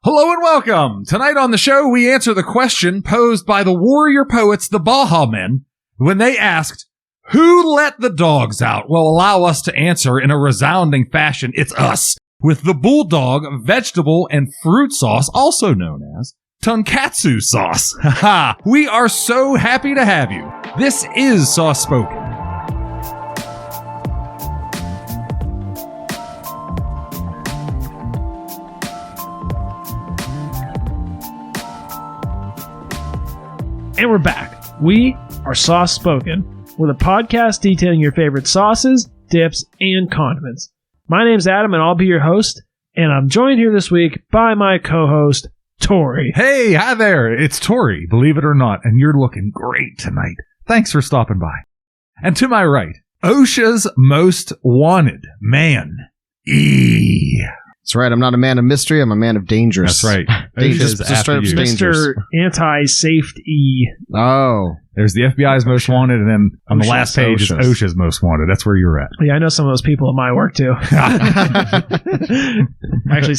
Hello and welcome! Tonight on the show, we answer the question posed by the warrior poets, the Baja Men, when they asked, who let the dogs out? Will allow us to answer in a resounding fashion, it's us, with the Bulldog vegetable and fruit sauce, also known as Tonkatsu sauce. Haha! We are so happy to have you. This is Sauce Spoken. And we're back. We are Sauce Spoken, with a podcast detailing your favorite sauces, dips, and condiments. My name's Adam, and I'll be your host, and I'm joined here this week by my co-host, Tori. Hey, hi there. It's Tori, believe it or not, and you're looking great tonight. Thanks for stopping by. And to my right, OSHA's most wanted man, E. That's right. I'm not a man of mystery. I'm a man of dangerous. That's right. Dangerous. Just straight up dangerous. Mr. Anti-Safety. Oh. There's the FBI's most wanted, and then on the last page is OSHA's most wanted. That's where you're at. Yeah, I know some of those people at my work, too. Actually,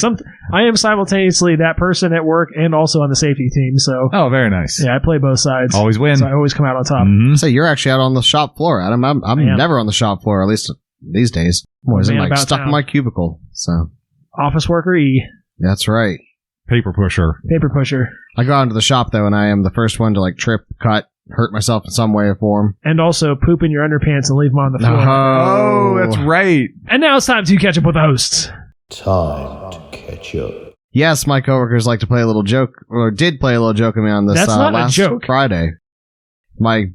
I am simultaneously that person at work and also on the safety team, so... Oh, very nice. Yeah, I play both sides. Always win. So I always come out on top. Mm-hmm. So you're actually out on the shop floor, Adam. I'm never on the shop floor, at least these days. I'm always stuck in my cubicle, so... Office worker E. That's right. Paper pusher. Paper pusher. I go out into the shop, though, and I am the first one to, trip, cut, hurt myself in some way or form. And also poop in your underpants and leave them on the floor. Oh, that's right. And now it's time to catch up with the hosts. Time to catch up. Yes, my coworkers like to play a little joke, or did play a little joke at me on this That's not last a joke. Friday. My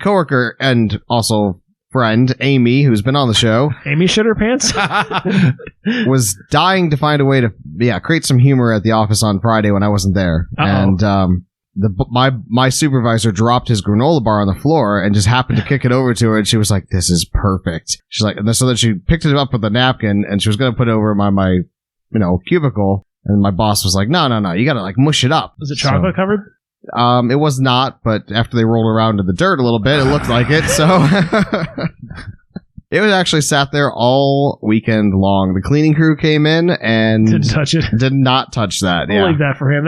coworker and also friend, Amy, who's been on the show, Amy shit her pants? was dying to find a way to create some humor at the office on Friday when I wasn't there. Uh-oh. And my supervisor dropped his granola bar on the floor and just happened to kick it over to her, and she was like, "This is perfect." She's like, and so then she picked it up with a napkin and she was going to put it over my cubicle, and my boss was like, "No, you got to mush it up." Was it chocolate covered? It was not, but after they rolled around in the dirt a little bit, it looked like it, so... It was actually sat there all weekend long. The cleaning crew came in and... Didn't touch it. Did not touch that, We'll leave that for him.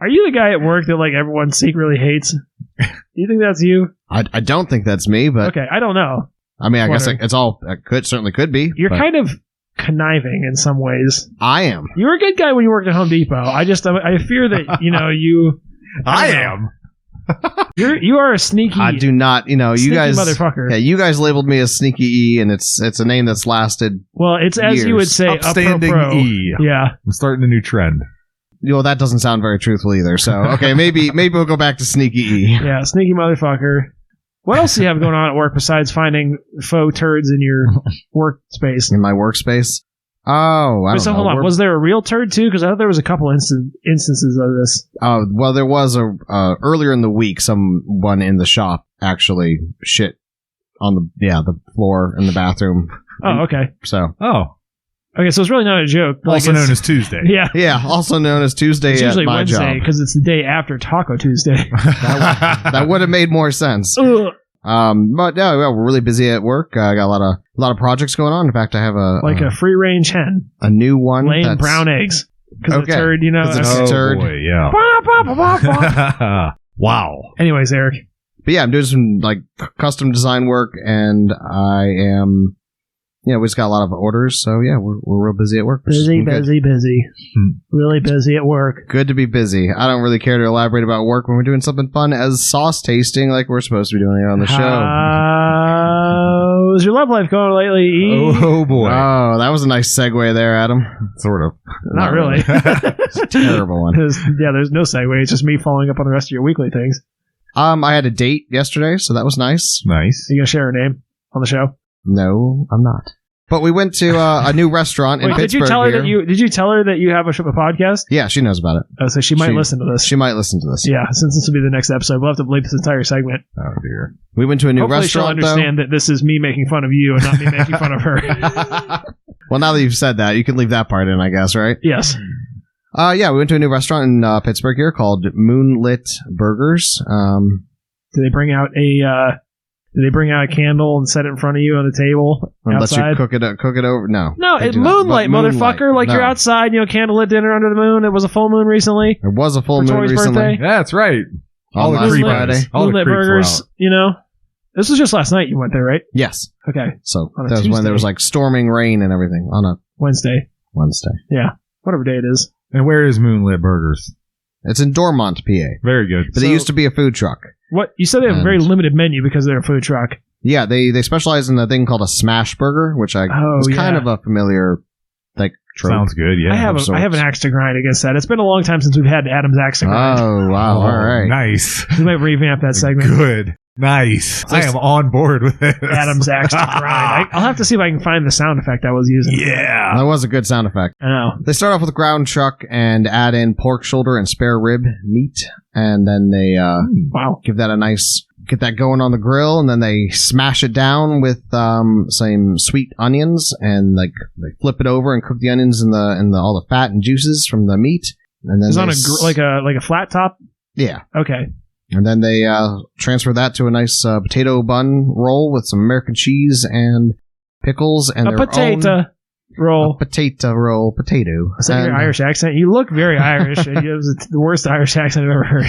Are you the guy at work that, everyone secretly hates? Do you think that's you? I don't think that's me, but... Okay, I don't know. I mean, I guess it's all... It certainly could be. You're kind of conniving in some ways. I am. You were a good guy when you worked at Home Depot. I fear that, you... I am. You are a sneaky... I do not, you guys... motherfucker. Yeah, you guys labeled me as Sneaky E, and it's a name that's lasted Well, it's as years. you would say, Upstanding pro. E. Yeah. I'm starting a new trend. Well, that doesn't sound very truthful either, so, okay, maybe we'll go back to Sneaky E. Yeah, sneaky motherfucker. What else do you have going on at work besides finding faux turds in your workspace? In my workspace? Oh, I don't know. Hold on. Was there a real turd too? Because I thought there was a couple instances of this. Oh, well, there was earlier in the week, someone in the shop actually shit on the floor in the bathroom. Oh, okay. So. Oh. Okay, so it's really not a joke. Also known as Tuesday. Yeah. Yeah, also known as Tuesday it's at usually my Wednesday job. because it's the day after Taco Tuesday. That would have made more sense. Ugh. But no, we're really busy at work. I got a lot of projects going on. In fact, I have a free range hen, a new one laying brown eggs. Because Okay. the turd, Because it's a turd. Boy, yeah. Wow. Anyways, Eric. But yeah, I'm doing some custom design work, and I am. Yeah, we just got a lot of orders, so yeah, we're real busy at work. Busy. Really busy at work. Good to be busy. I don't really care to elaborate about work when we're doing something fun as sauce tasting like we're supposed to be doing here on the show. How's your love life going lately, E? Oh, boy. Oh, that was a nice segue there, Adam. Sort of. Not really. It's a terrible one. There's no segue. It's just me following up on the rest of your weekly things. I had a date yesterday, so that was nice. Nice. Are you going to share her name on the show? No, I'm not. But we went to a new restaurant in Pittsburgh. Did you tell her that you have a podcast? Yeah, she knows about it. Oh, so she might listen to this. She might listen to this. Yeah, since this will be the next episode, we'll have to bleep this entire segment. Oh, dear. We went to a new Hopefully restaurant, she'll understand that this is me making fun of you and not me making fun of her. Well, now that you've said that, you can leave that part in, I guess, right? Yes. Yeah, we went to a new restaurant in Pittsburgh here called Moonlit Burgers. Do they bring out a Do they bring out a candle and set it in front of you on the table And let outside? you cook it over? No. No, they it do not. moonlight, But motherfucker. Like no. you're outside, candlelit dinner under the moon. It was a full moon recently. It was a full For moon Tori's recently. birthday. Yeah, that's right. On All the last creepers. Friday. All the Moonlit creeps were burgers, out. This was just last night you went there, right? Yes. Okay. So On a that was when Tuesday. there was like storming rain and everything on a Wednesday. Wednesday. Yeah. Whatever day it is. And where is Moonlit Burgers? It's in Dormont, PA. Very good. But it used to be a food truck. What? You said they have a very limited menu because they're a food truck. Yeah, they specialize in a thing called a smash burger, which is kind of a familiar trope. Sounds good, yeah. I have an axe to grind against that. It's been a long time since we've had Adam's axe to grind. Oh, wow. All right. Nice. We might revamp that segment. Good. Nice. I am on board with this. Adam's axe to grind. I'll have to see if I can find the sound effect I was using. Yeah. That was a good sound effect. I know. They start off with a ground chuck and add in pork shoulder and spare rib meat. And then they Wow. give that a nice... Get that going on the grill, and then they smash it down with some sweet onions, and they flip it over and cook the onions in the all the fat and juices from the meat. And then It's on like a flat top. yeah, Okay. and then they transfer that to a nice potato bun roll with some American cheese and pickles and A their potato own roll. potato roll potato. Is that your And- Irish accent? You look very Irish. It was the worst Irish accent I've ever heard.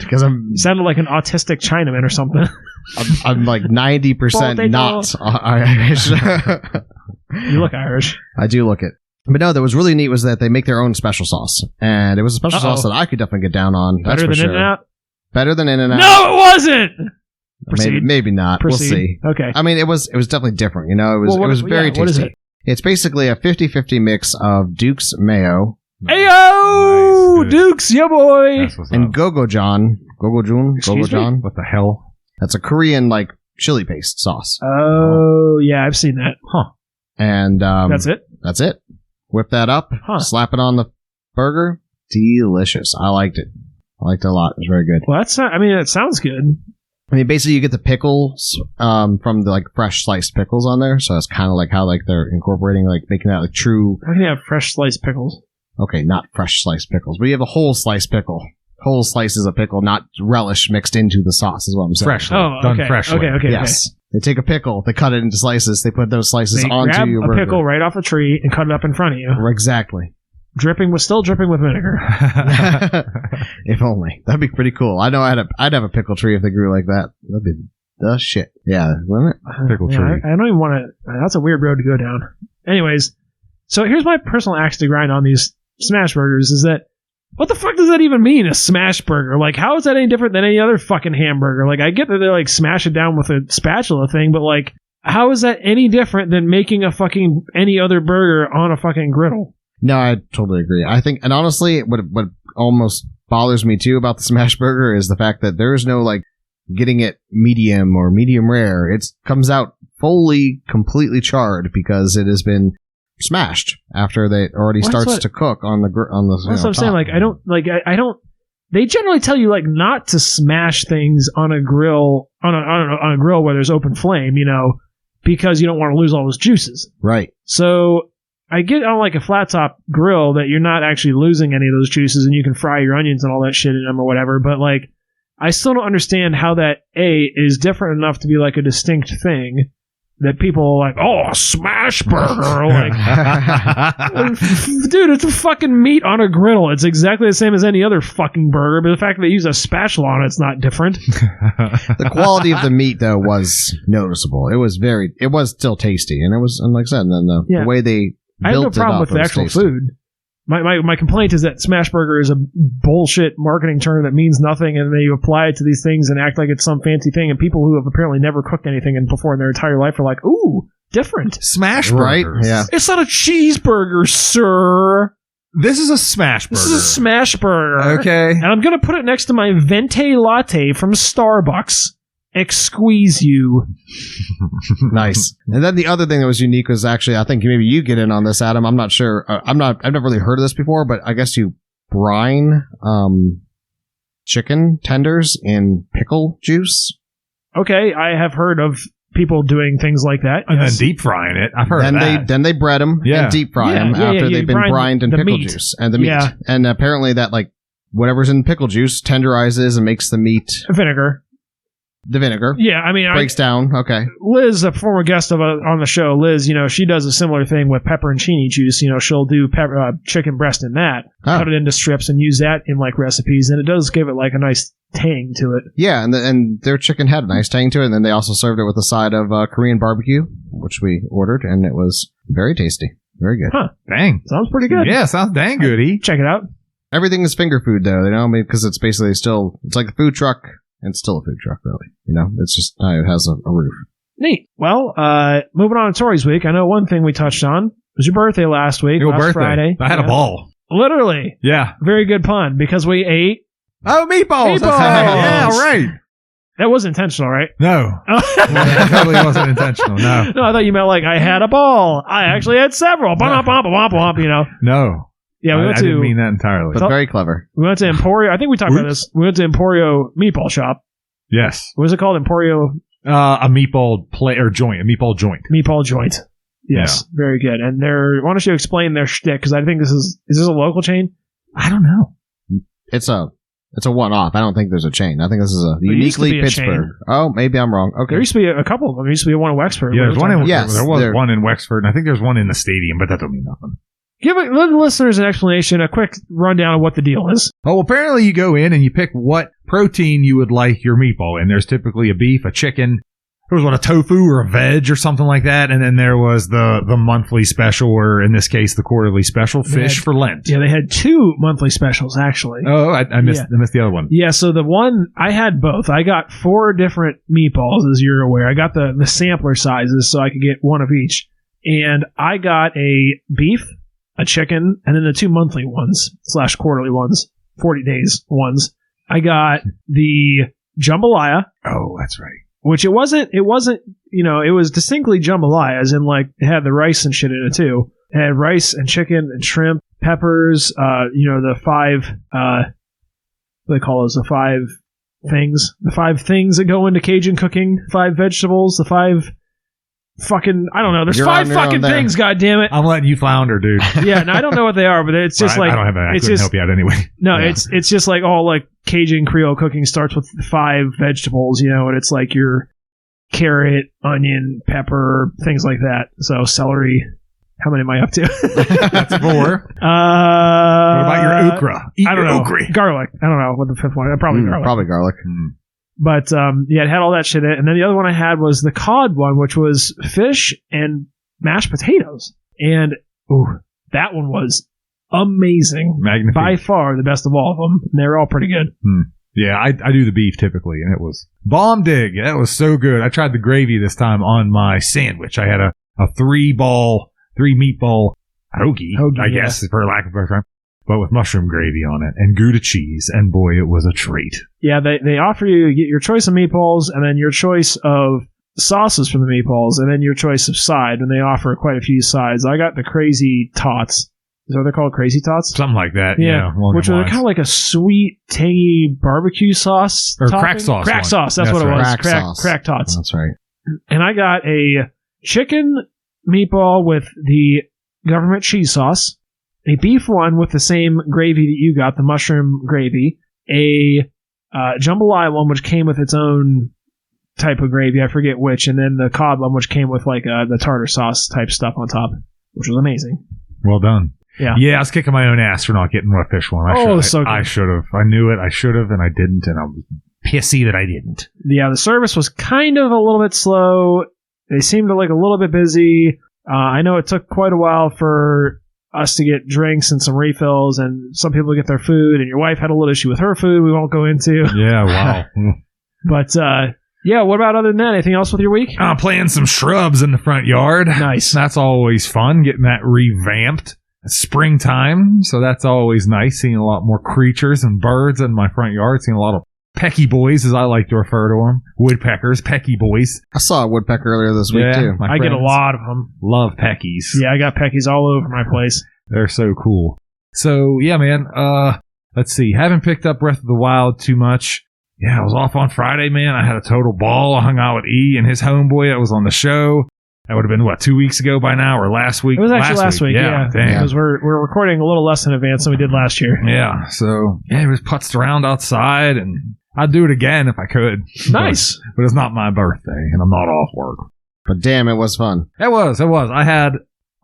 because I'm You sounded like an autistic Chinaman or something. I'm like 90% Potato. not Irish. You look Irish. I do look it. But no, that was really neat was that they make their own special sauce. And it was a special sauce that I could definitely get down on. That's Better for than sure. In-N-Out? Better than In-N-Out. No, it wasn't! Proceed. Maybe not. Proceed. We'll see. Okay. I mean, it was definitely different. It was Well, it was very what is tasty. it? It's basically a 50-50 mix of Duke's mayo Ayo! Nice. Dukes, yeah boy! and Gogojon. Excuse me? What the hell? That's a Korean chili paste sauce. Oh, yeah, I've seen that. Huh. And That's it? That's it. Whip that up, Huh. slap it on the burger. Delicious. I liked it. I liked it a lot. It was very good. Well, it sounds good. I mean, basically, you get the pickles from the fresh sliced pickles on there, so it's kind of like how they're incorporating making that true. Why can you have fresh sliced pickles? Okay, not fresh sliced pickles, but you have a whole sliced pickle, whole slices of pickle, not relish mixed into the sauce. Is what I'm saying. Freshly. Oh, Done okay. freshly. Okay. Yes, they take a pickle, they cut it into slices, they put those slices They onto grab your a burger. pickle right off a tree and cut it up in front of you. Exactly. Still dripping with vinegar. If only. That'd be pretty cool. I know I'd have a pickle tree if they grew like that. That'd be the shit. Yeah, wouldn't it? Pickle Yeah, tree. I don't even want to. That's a weird road to go down. Anyways, so here's my personal axe to grind on these smash burgers is that what the fuck does that even mean, a smash burger? How is that any different than any other fucking hamburger? I get that they smash it down with a spatula thing, but how is that any different than making a fucking any other burger on a fucking griddle? No, I totally agree. I think, and honestly, what almost bothers me too about the smash burger is the fact that there is no getting it medium or medium rare. It comes out fully, completely charred because it has been smashed after they already starts to cook on the That's what I'm saying. I don't. They generally tell you not to smash things on a grill on a grill where there's open flame, because you don't want to lose all those juices. Right. So I get on a flat top grill that you're not actually losing any of those juices and you can fry your onions and all that shit in them or whatever. But I still don't understand how that is different enough to be a distinct thing that people are oh, smash burger. Dude, it's a fucking meat on a griddle. It's exactly the same as any other fucking burger, but the fact that they use a spatula on it's not different. The quality of the meat though was noticeable. It was still tasty, and it was, and like I said, and then the way they I have no built it problem up, with the it was actual tasty. food. My complaint is that smash burger is a bullshit marketing term that means nothing, and they apply it to these things and act like it's some fancy thing, and people who have apparently never cooked anything before in their entire life are ooh, different. Smash Right? burgers. Yeah. It's not a cheeseburger, sir. This is a smash burger. This is a smash burger. Okay. And I'm going to put it next to my venti latte from Starbucks. Exqueeze you. Nice. And then the other thing that was unique was actually, I think maybe you get in on this, Adam. I'm not sure. I've never really heard of this before, but I guess you brine chicken tenders in pickle juice. Okay, I have heard of people doing things like that. And then deep frying it. I've heard of that. Then they bread them and deep fry them after they've been brined in pickle juice and the meat. Yeah. And apparently that whatever's in pickle juice tenderizes and makes the meat Vinegar. The vinegar. Yeah, I mean, Breaks down. Okay. Liz, a former guest on the show, Liz, she does a similar thing with pepperoncini juice. She'll do chicken breast in that, cut it into strips, and use that in like recipes, and it does give it like a nice tang to it. Yeah, and their chicken had a nice tang to it, and then they also served it with a side of Korean barbecue, which we ordered, and it was very tasty. Very good. Huh. Dang. Sounds pretty good. Yeah, sounds dang good. Check it out. Everything is finger food, though, because it's basically it's like a food truck, and it's still a food truck, really. It's just, it has a roof. Neat. Well, moving on to Tori's week, I know one thing we touched on was your birthday last week, last Friday. I had a ball. Literally. Yeah. Very good pun, because we ate... Oh, meatballs! Yeah, right. That was intentional, right? No. It totally wasn't intentional, no. No, I thought you meant like, I had a ball. I actually had several. Bump, No. Yeah, I didn't mean that entirely. But very clever. We went to Emporio. I think we talked about this. We went to Emporio Meatball Shop. Yes. What was it called? Emporio? A meatball joint. A meatball joint. Meatball joint. Yes. Yeah. Very good. And why don't you explain their shtick? Because I think is this a local chain? I don't know. It's a one-off. I don't think there's a chain. I think this is a uniquely Pittsburgh. Oh, maybe I'm wrong. Okay. There used to be a couple of them. There used to be one in Wexford. Yeah, there's one in there was one in Wexford, and I think there's one in the stadium, but that don't mean nothing. Give the listeners an explanation, a quick rundown of what the deal is. Oh, apparently you go in and you pick what protein you would like your meatball in. There's typically a beef, a chicken. There was a tofu or a veg or something like that. And then there was the monthly special, or in this case, the quarterly special, fish for Lent. Yeah, they had 2 monthly specials, actually. Oh, I missed the other one. Yeah, so the one, I had both. I got 4 different meatballs, as you're aware. I got the sampler sizes so I could get one of each. And I got a beef, a chicken, and then the 2 monthly ones / quarterly ones, 40 days ones. I got the jambalaya. Oh, that's right. Which it wasn't, it was distinctly jambalaya, as in like it had the rice and shit in it too. It had rice and chicken and shrimp, peppers, the 5, what do they call those? The 5 things. The 5 things that go into Cajun cooking. 5 vegetables, the 5 fucking, I don't know. There's 5 fucking things, goddammit. I'm letting you flounder, dude. Yeah, and I don't know what they are, but it's just like... I couldn't help you out anyway. No, yeah. It's just like all like Cajun Creole cooking starts with 5 vegetables, and it's like your carrot, onion, pepper, things like that. So celery. How many am I up to? That's 4. What about your okra? I don't know. Okra. Garlic. I don't know what the 5th one. Probably garlic. Probably garlic. But, it had all that shit in it. And then the other one I had was the cod one, which was fish and mashed potatoes. And, that one was amazing. Magnifique. By far the best of all of them. And they were all pretty good. Yeah, I do the beef typically, and it was bomb dig. That was so good. I tried the gravy this time on my sandwich. I had a 3 meatball hoagie, I guess, for lack of a better term, but with mushroom gravy on it and Gouda cheese, and boy, it was a treat. Yeah, they offer you get your choice of meatballs, and then your choice of sauces from the meatballs, and then your choice of side, and they offer quite a few sides. I got the Crazy Tots. Is that what they're called? Crazy Tots? Something like that, yeah. Which are kind of like a sweet, tangy barbecue sauce. Or crack sauce. Crack sauce, that's what it was. Crack Tots. That's right. And I got a chicken meatball with the government cheese sauce, a beef one with the same gravy that you got, the mushroom gravy, a jambalaya one which came with its own type of gravy, I forget which, and then the cod one which came with like the tartar sauce type stuff on top, which was amazing. Well done. Yeah. Yeah, I was kicking my own ass for not getting a fish one. I should have. I knew it. I should have, and I didn't, and I was pissy that I didn't. Yeah, the service was kind of a little bit slow. They seemed to like a little bit busy. I know it took quite a while for us to get drinks and some refills, and some people get their food, and your wife had a little issue with her food we won't go into. Yeah, wow. But, yeah, what about other than that? Anything else with your week? Planting some shrubs in the front yard. Nice. That's always fun, getting that revamped. It's springtime, so that's always nice, seeing a lot more creatures and birds in my front yard, seeing a lot of pecky boys, as I like to refer to them. Woodpeckers, pecky boys. I saw a woodpecker earlier this week, too. I get a lot of them. Love peckies. Yeah, I got peckies all over my place. They're so cool. So, yeah, man, let's see. Haven't picked up Breath of the Wild too much. Yeah, I was off on Friday, man. I had a total ball. I hung out with E and his homeboy that was on the show. That would have been, 2 weeks ago by now, or last week? It was actually last week, yeah. Because we're recording a little less in advance than we did last year. Yeah, so, yeah, we just putzed around outside, and I'd do it again if I could. Nice. But it's not my birthday, and I'm not off work. But damn, it was fun. It was. I had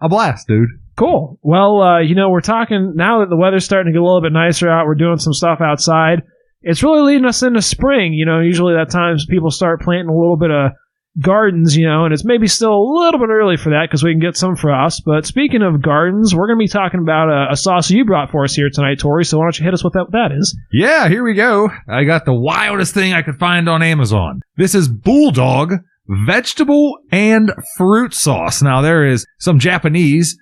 a blast, dude. Cool. Well, we're talking now that the weather's starting to get a little bit nicer out. We're doing some stuff outside. It's really leading us into spring. Usually that times people start planting a little bit of gardens, and it's maybe still a little bit early for that because we can get some frost. But speaking of gardens, we're going to be talking about a sauce you brought for us here tonight, Tori. So why don't you hit us with what that is? Yeah, here we go. I got the wildest thing I could find on Amazon. This is Bulldog vegetable and fruit sauce. Now, there is some Japanese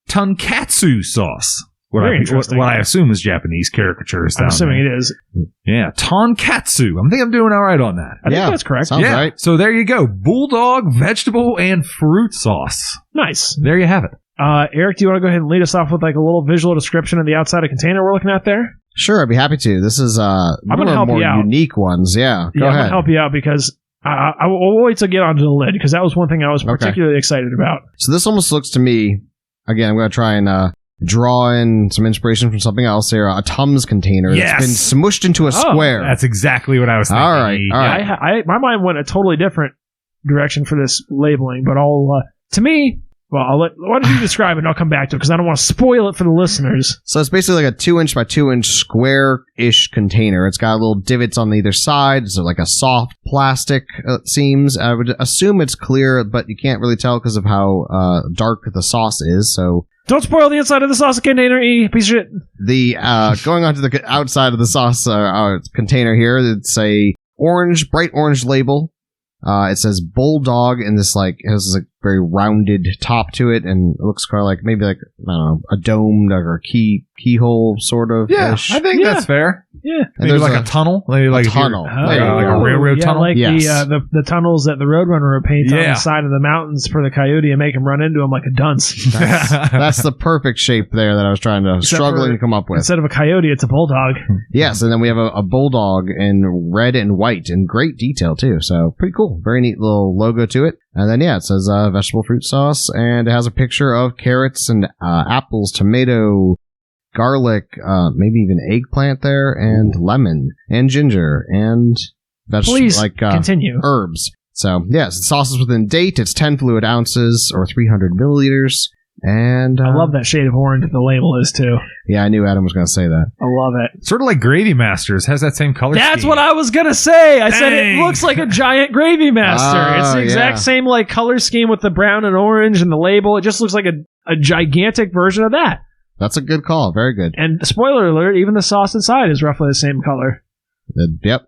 Tonkatsu sauce. What I assume is Japanese caricatures. I'm assuming it is. Yeah, Tonkatsu. I think I'm doing all right on that. I think that's correct. Sounds right. So there you go. Bulldog vegetable and fruit sauce. Nice. There you have it. Eric, do you want to go ahead and lead us off with like a little visual description of the outside of container we're looking at there? Sure, I'd be happy to. This is one of the more unique ones. Yeah, go ahead. I'm going to help you out because I will wait to get onto the lid because that was one thing I was particularly excited about. So this almost looks to me, again, I'm going to try and draw in some inspiration from something else here. A Tums container that's been smushed into a square. That's exactly what I was thinking. All right. My mind went a totally different direction for this labeling, but to me, why don't you describe it and I'll come back to it because I don't want to spoil it for the listeners. So it's basically like a 2-inch by 2-inch square-ish container. It's got little divots on either side. So like a soft plastic, it seems. I would assume it's clear, but you can't really tell because of how dark the sauce is. So don't spoil the inside of the sauce container, piece of shit. The going on to the outside of the sauce container here, it's a bright orange label. It says Bulldog, and this it has this very rounded top to it, and it looks kind of like maybe I don't know, a domed or keyhole sort of. Yeah, I think that's fair. Yeah, maybe like a tunnel, like a tunnel, like a railroad tunnel, like the tunnels that the Roadrunner would paint on the side of the mountains for the coyote and make him run into him like a dunce. That's the perfect shape there that I was struggling to come up with. Instead of a coyote, it's a bulldog. Yes, and then we have a bulldog in red and white in great detail too. So pretty cool, very neat little logo to it. And then it says vegetable fruit sauce, and it has a picture of carrots and apples, tomato, garlic, maybe even eggplant there, and lemon, and ginger, and vegetables continue. Herbs. So, yes, the sauce is within date. It's 10 fluid ounces, or 300 milliliters. And I love that shade of orange the label is, too. Yeah, I knew Adam was going to say that. I love it. Sort of like Gravy Masters. Has that same color That's scheme. what I was going to say. I said it looks like a giant Gravy Master. It's the exact same color scheme with the brown and orange and the label. It just looks like a gigantic version of that. That's a good call. Very good. And spoiler alert, even the sauce inside is roughly the same color. Yep.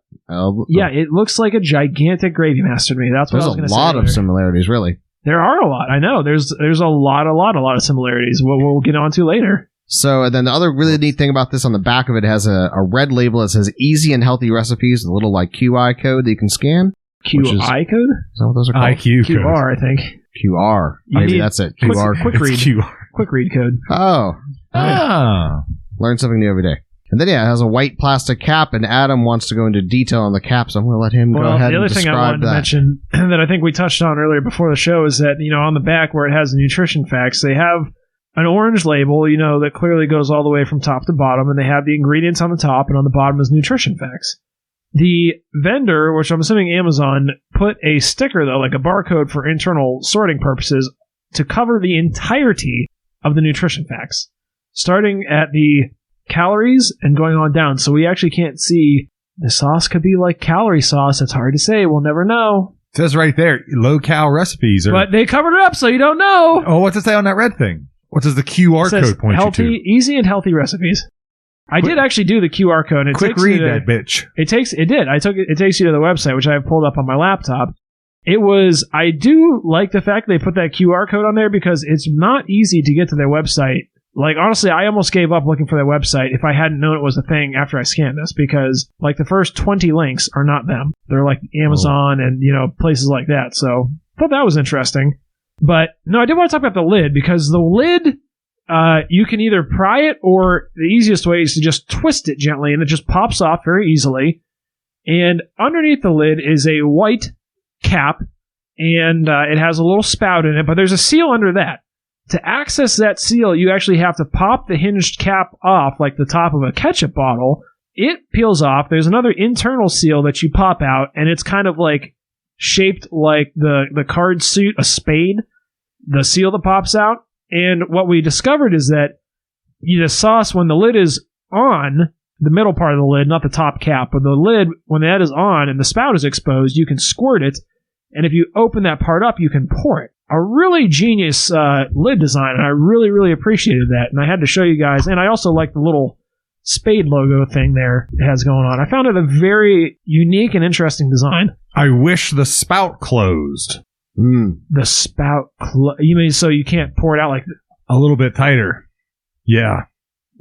Yeah, it looks like a gigantic Gravy Master to me. That's what I was going to say. There's a lot of similarities, really. There are a lot. I know. There's a lot of similarities. We'll get on to later. So then the other really neat thing about this, on the back of it has a red label that says easy and healthy recipes, a little QI code that you can scan. QI code? Is that what those are called? IQ code. QR, I think. QR. Maybe that's it. QR. Quick read. QR. Quick read code. Oh. Learn something new every day. And then, it has a white plastic cap, and Adam wants to go into detail on the cap, so I'm going to let him go ahead and describe that. The other thing I wanted to mention that I think we touched on earlier before the show is that, on the back where it has the nutrition facts, they have an orange label, that clearly goes all the way from top to bottom, and they have the ingredients on the top, and on the bottom is nutrition facts. The vendor, which I'm assuming Amazon, put a sticker, though, like a barcode for internal sorting purposes, to cover the entirety of the nutrition facts, starting at the calories and going on down. So we actually can't see. The sauce could be like calorie sauce. It's hard to say. We'll never know. It says right there, low-cal recipes. But they covered it up, so you don't know. Oh, what's it say on that red thing? What does the QR code point you to? Easy and healthy recipes. I did actually do the QR code. And quick read that bitch. It takes you to the website, which I have pulled up on my laptop. I do like the fact they put that QR code on there because it's not easy to get to their website. Honestly, I almost gave up looking for their website if I hadn't known it was a thing after I scanned this because, the first 20 links are not them. They're Amazon and, places like that. So I thought that was interesting. But, no, I did want to talk about the lid because the lid, you can either pry it or the easiest way is to just twist it gently and it just pops off very easily. And underneath the lid is a white cap and it has a little spout in it, but there's a seal under that. To access that seal, you actually have to pop the hinged cap off like the top of a ketchup bottle it peels off. There's another internal seal that you pop out, and it's kind of like shaped like the card suit, a spade, the seal that pops out. And what we discovered is that the sauce, when the lid is on, the middle part of the lid, not the top cap, but the lid, when that is on and the spout is exposed, you can squirt it. And if you open that part up, you can pour it. A really genius lid design, and I really, really appreciated that. And I had to show you guys. And I also like the little spade logo thing there it has going on. I found it a very unique and interesting design. I wish the spout closed. The spout, you mean so you can't pour it out like a little bit tighter? Yeah.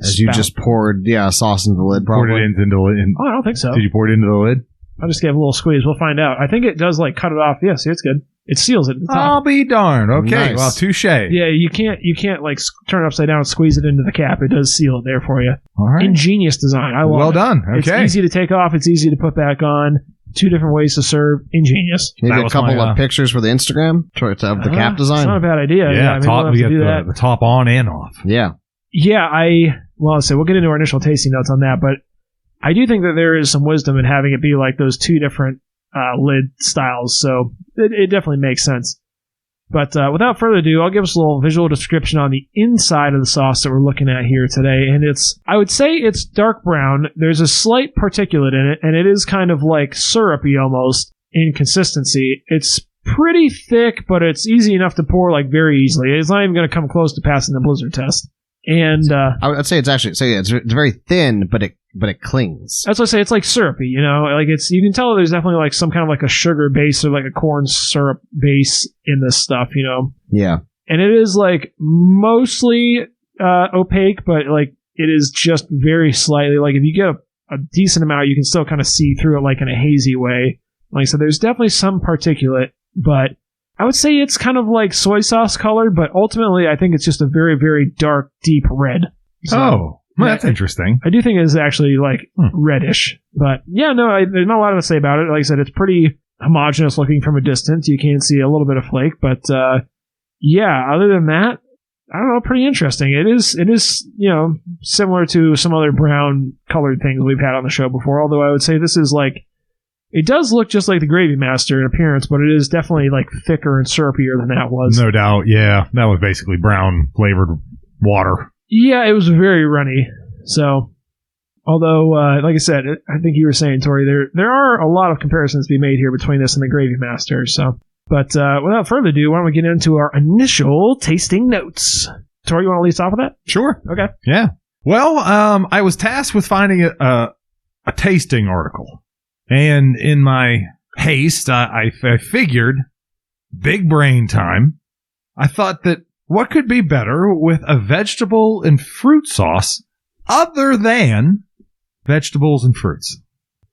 As you just poured, sauce into the lid, probably. Poured it into the lid. Oh, I don't think so. Did you pour it into the lid? I'll just give a little squeeze. We'll find out. I think it does like cut it off. Yeah, see, it's good. It seals it at the top. I'll be darned. Okay, Nice. well, touche. Yeah, you can't like turn it upside down and squeeze it into the cap. It does seal it there for you. All right. Ingenious design. I love Well it. done. Okay. It's easy to take off. It's easy to put back on. 2 different ways to serve. Ingenious. Maybe That a was couple my, of pictures for the Instagram of the cap It's not a design. bad idea. Yeah, I mean, top, we'll we have get to do that. the top on and off. Yeah. Yeah, I'll say we'll get into our initial tasting notes on that, but I do think that there is some wisdom in having it be like those 2 different lid styles, so it definitely makes sense. But without further ado, I'll give us a little visual description on the inside of the sauce that we're looking at here today, and I would say it's dark brown. There's a slight particulate in it, and it is kind of like syrupy almost in consistency. It's pretty thick, but it's easy enough to pour like very easily. It's not even going to come close to passing the blizzard test. And I'd say it's actually it's very thin, but it clings. that's what I say. It's like syrupy, you know. Like you can tell there's definitely like some kind of like a sugar base or like a corn syrup base in this stuff, you know. Yeah. And it is like mostly opaque, but like it is just very slightly. Like if you get a decent amount, you can still kind of see through it like in a hazy way. Like I said, there's definitely some particulate, but I would say it's kind of like soy sauce colored, but ultimately I think it's just a very, very dark, deep red. So, Well, that's interesting. I do think it is actually like reddish. But yeah, no, there's not a lot to say about it. Like I said, it's pretty homogeneous looking from a distance. You can see a little bit of flake, but yeah, other than that, I don't know, pretty interesting. It is, you know, similar to some other brown colored things we've had on the show before, although I would say this is like, it does look just like the Gravy Master in appearance, but it is definitely like thicker and syrupier than that was. No doubt. Yeah, that was basically brown flavored water. Yeah, it was very runny. So, although, like I said, I think you were saying, Tori, there are a lot of comparisons to be made here between this and the Gravy Master. So, but without further ado, why don't we get into our initial tasting notes? Tori, you want to lead us off with that? Sure. Okay. Yeah. Well, I was tasked with finding a tasting article. And in my haste, I figured, big brain time, I thought that what could be better with a vegetable and fruit sauce other than vegetables and fruits?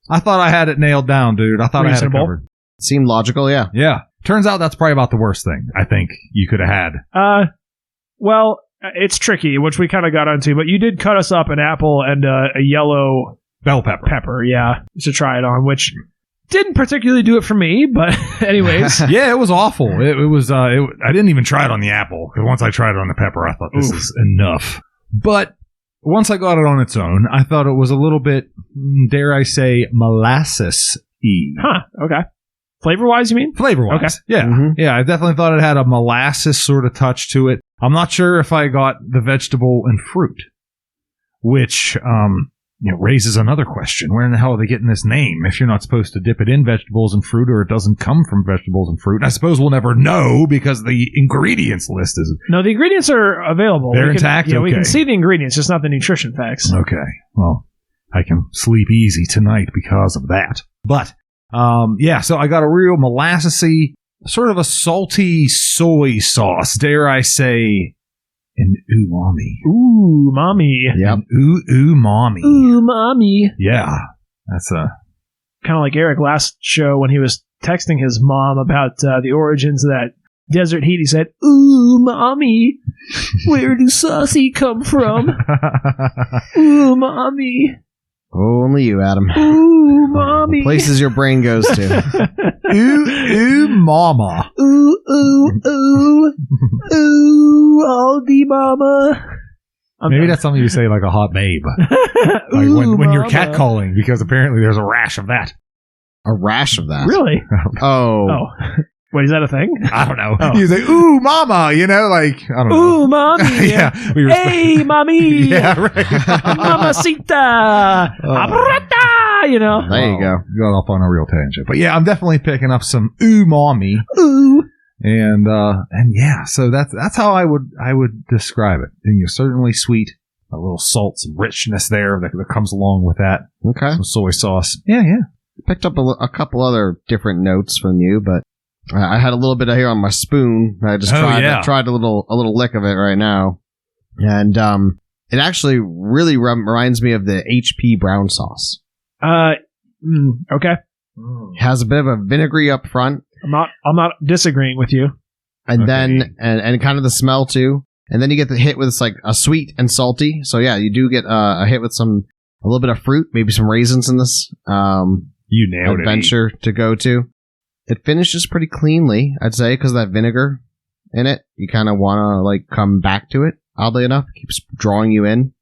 I thought I had it nailed down, dude. I thought Reasonable. I had it covered. Seemed logical, yeah. Yeah. Turns out that's probably about the worst thing I think you could have had. Well, it's tricky, which we kind of got onto, but you did cut us up an apple and a yellow Bell pepper. yeah, to try it on, which didn't particularly do it for me, but anyways. Yeah, it was awful. It was. I didn't even try it on the apple because once I tried it on the pepper, I thought this is enough. But once I got it on its own, I thought it was a little bit, dare I say, molasses-y. Huh, okay. Flavor-wise, you mean? Flavor-wise. Okay. Yeah. Mhm. Yeah, I definitely thought it had a molasses sort of touch to it. I'm not sure if I got the vegetable and fruit, which raises another question. Where in the hell are they getting this name if you're not supposed to dip it in vegetables and fruit, or it doesn't come from vegetables and fruit? I suppose we'll never know because the ingredients list is... No, the ingredients are available. They're We can- intact? Yeah, we can Okay. see the ingredients, just not the nutrition facts. Okay. Well, I can sleep easy tonight because of that. But, so I got a real molassesy, sort of a salty soy sauce, dare I say, an umami. Ooh, mommy. Yep. Umami. Ooh, mommy. Yeah. That's a... Kind of like Eric last show when he was texting his mom about the origins of that desert heat. He said, ooh, mommy, where do saucy come from? Ooh, mommy. Only you, Adam. Ooh, mommy. Places your brain goes to. mama. Ooh, ooh, ooh. Ooh, Aldi mama. Maybe that's something you say like a hot babe. Like Ooh, when you're mama. catcalling, because apparently there's a rash of that. A rash of that. Really? Oh. Oh. Wait, is that a thing? I don't know. Oh. You say, ooh, mama, I don't know. Ooh, mommy. Yeah. Hey, mommy. Yeah, right. Mamacita. Abrata. There you go. Got off on a real tangent. But yeah, I'm definitely picking up some umami. Ooh. And yeah, so that's how I would describe it. And you're certainly sweet, a little salt, some richness there that comes along with that. Okay. Some soy sauce. Yeah. Picked up a couple other different notes from you, but I had a little bit of here on my spoon. I just tried a little lick of it right now, and it actually really reminds me of the HP brown sauce. Okay. It has a bit of a vinegary up front. I'm not disagreeing with you. And Okay. then and kind of the smell too. And then you get the hit with like a sweet and salty. So yeah, you do get a hit with a little bit of fruit, maybe some raisins in this You nailed adventure to go to. It finishes pretty cleanly, I'd say, because of that vinegar in it. You kind of want to like come back to it. Oddly enough, it keeps drawing you in.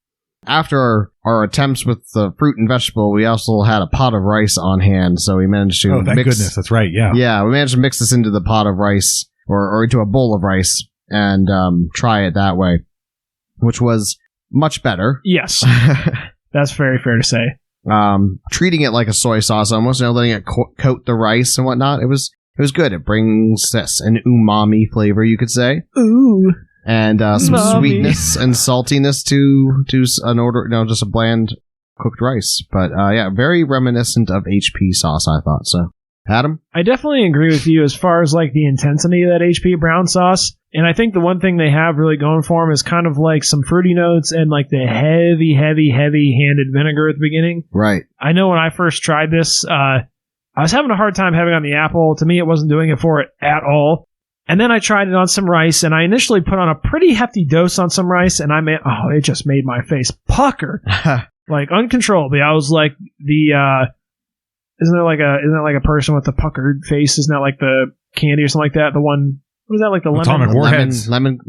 After our attempts with the fruit and vegetable, we also had a pot of rice on hand, so we managed to Oh, thank mix. goodness. That's right. Yeah. Yeah, we managed to mix this into the pot of rice or into a bowl of rice and try it that way, which was much better. Yes. That's very fair to say. Treating it like a soy sauce almost, letting it coat the rice and whatnot. It was good. It brings an umami flavor, you could say. Ooh. And some Umami. sweetness and saltiness to an order, just a bland cooked rice. But yeah, very reminiscent of HP sauce, I thought. So, Adam? I definitely agree with you as far as like the intensity of that HP brown sauce. And I think the one thing they have really going for them is kind of like some fruity notes and like the heavy-handed vinegar at the beginning. Right. I know when I first tried this, I was having a hard time having it on the apple. To me, it wasn't doing it for it at all. And then I tried it on some rice, and I initially put on a pretty hefty dose on some rice, and it just made my face pucker like uncontrollably. I was like isn't there like a person with a puckered face? Isn't that like the candy or something like that? The one. What is that, like the Atomic lemon? Warheads. Lemon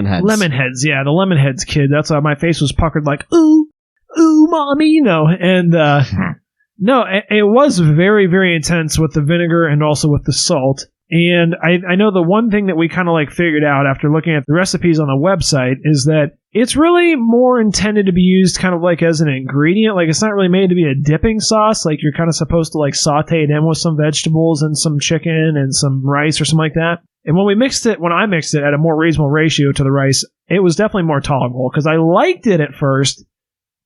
heads. Lemon heads, yeah, the lemon heads kid. That's why my face was puckered like, ooh, mommy, And, no, it was very, very intense with the vinegar and also with the salt. And I know the one thing that we kind of like figured out after looking at the recipes on the website is that it's really more intended to be used kind of like as an ingredient. Like it's not really made to be a dipping sauce. Like you're kind of supposed to like saute it in with some vegetables and some chicken and some rice or something like that. And when I mixed it at a more reasonable ratio to the rice, it was definitely more tolerable because I liked it at first,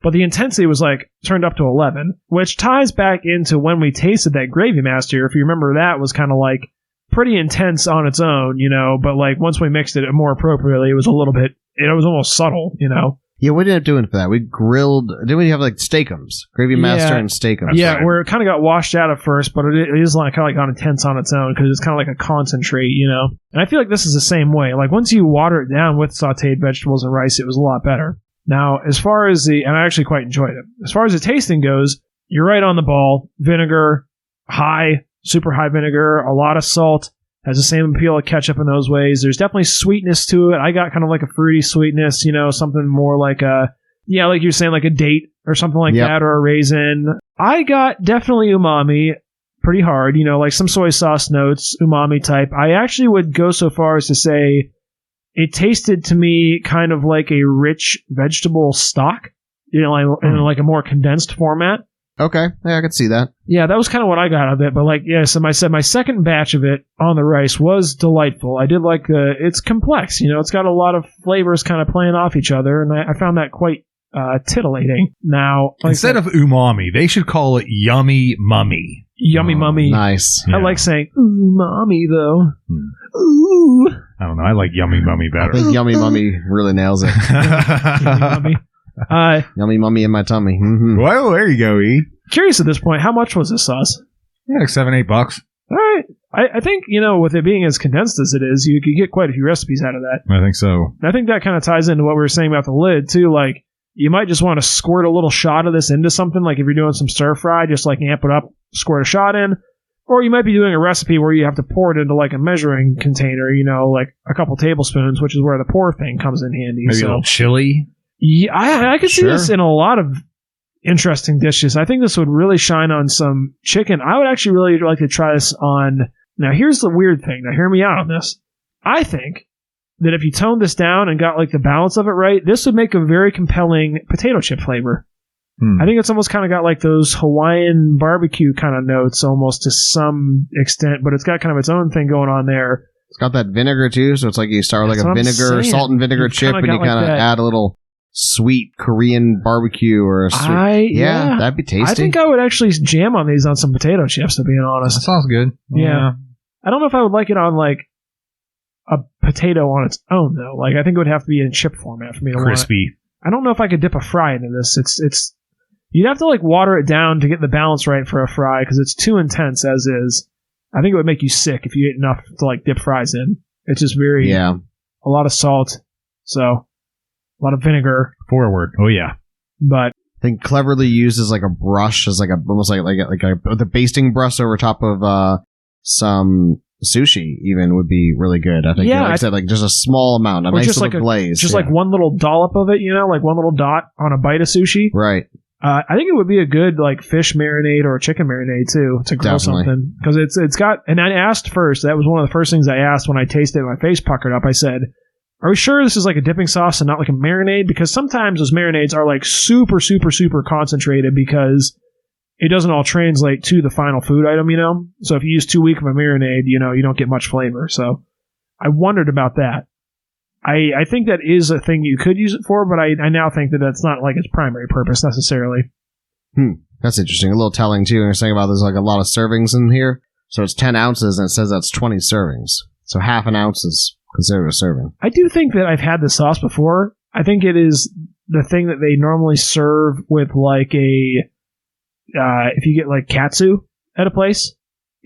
but the intensity was like turned up to 11, which ties back into when we tasted that Gravy Master. If you remember, that was kind of like pretty intense on its own, but like once we mixed it more appropriately, it was almost subtle, Yeah, what did we end up doing for that? We grilled. Didn't we have like steakums? Gravy Master and steakums. Yeah, right. where it kind of got washed out at first, but it is like kind of like intense on its own because it's kind of like a concentrate, And I feel like this is the same way. Like once you water it down with sauteed vegetables and rice, it was a lot better. Now, as far as and I actually quite enjoyed it. As far as the tasting goes, you're right on the ball. Vinegar, super high vinegar, a lot of salt. Has the same appeal of ketchup in those ways. There's definitely sweetness to it. I got kind of like a fruity sweetness, something more like like you're saying, like a date or something like that, or a raisin. I got definitely umami pretty hard, like some soy sauce notes, umami type. I actually would go so far as to say it tasted to me kind of like a rich vegetable stock, in like a more condensed format. Okay, yeah, I could see that. Yeah, that was kind of what I got out of it. But so my second batch of it on the rice was delightful. I did like it's complex. It's got a lot of flavors kind of playing off each other, and I found that quite titillating. Now, instead of umami, they should call it yummy mummy. Yummy mummy. Nice. I like saying umami though. Ooh. I don't know. I like yummy mummy I better. think Yummy Mummy really nails it. Yummy mummy. Yummy Mummy in my tummy. Mm-hmm. Well, there you go, E. Curious at this point, how much was this sauce? Yeah, like $7-8. All right. I think, with it being as condensed as it is, you could get quite a few recipes out of that. I think so. And I think that kind of ties into what we were saying about the lid, too. Like, you might just want to squirt a little shot of this into something. Like, if you're doing some stir fry, just like amp it up, squirt a shot in. Or you might be doing a recipe where you have to pour it into like a measuring container, like a couple tablespoons, which is where the pour thing comes in handy. Maybe a little chili. Yeah, I could see this in a lot of interesting dishes. I think this would really shine on some chicken. I would actually really like to try this on... Now, here's the weird thing. Now, hear me out on this. I think that if you toned this down and got like the balance of it right, this would make a very compelling potato chip flavor. I think it's almost kind of got like those Hawaiian barbecue kind of notes almost to some extent, but it's got kind of its own thing going on there. It's got that vinegar too, so it's like you start with like a vinegar, salt and vinegar chip, and you kind of add a little sweet Korean barbecue or a sweet... Yeah, that'd be tasty. I think I would actually jam on these on some potato chips, to be honest. That sounds good. Yeah. I don't know if I would like it on like a potato on its own though. Like I think it would have to be in chip format for me to crispy. Want it. I don't know if I could dip a fry into this. It's you'd have to like water it down to get the balance right for a fry because it's too intense as is. I think it would make you sick if you ate enough to like dip fries in. It's just very a lot of salt, so a lot of vinegar. Forward. Oh yeah. But I think cleverly used as like a brush, as like a almost like the basting brush over top of some sushi even would be really good. I think like I said, like just a small amount, a nice just little like glaze. Just like one little dollop of it, like one little dot on a bite of sushi. Right. I think it would be a good like fish marinade or chicken marinade too to grill something because it's got. And I asked first. That was one of the first things I asked when I tasted it. My face puckered up. I said, "Are we sure this is like a dipping sauce and not like a marinade?" Because sometimes those marinades are like super, super, super concentrated because it doesn't all translate to the final food item. So if you use too weak of a marinade, you don't get much flavor. So I wondered about that. I think that is a thing you could use it for, but I now think that that's not like its primary purpose necessarily. That's interesting. A little telling too. You're saying about there's like a lot of servings in here. So it's 10 ounces and it says that's 20 servings. So half an ounce is considered a serving. I do think that I've had this sauce before. I think it is the thing that they normally serve with like if you get like katsu at a place,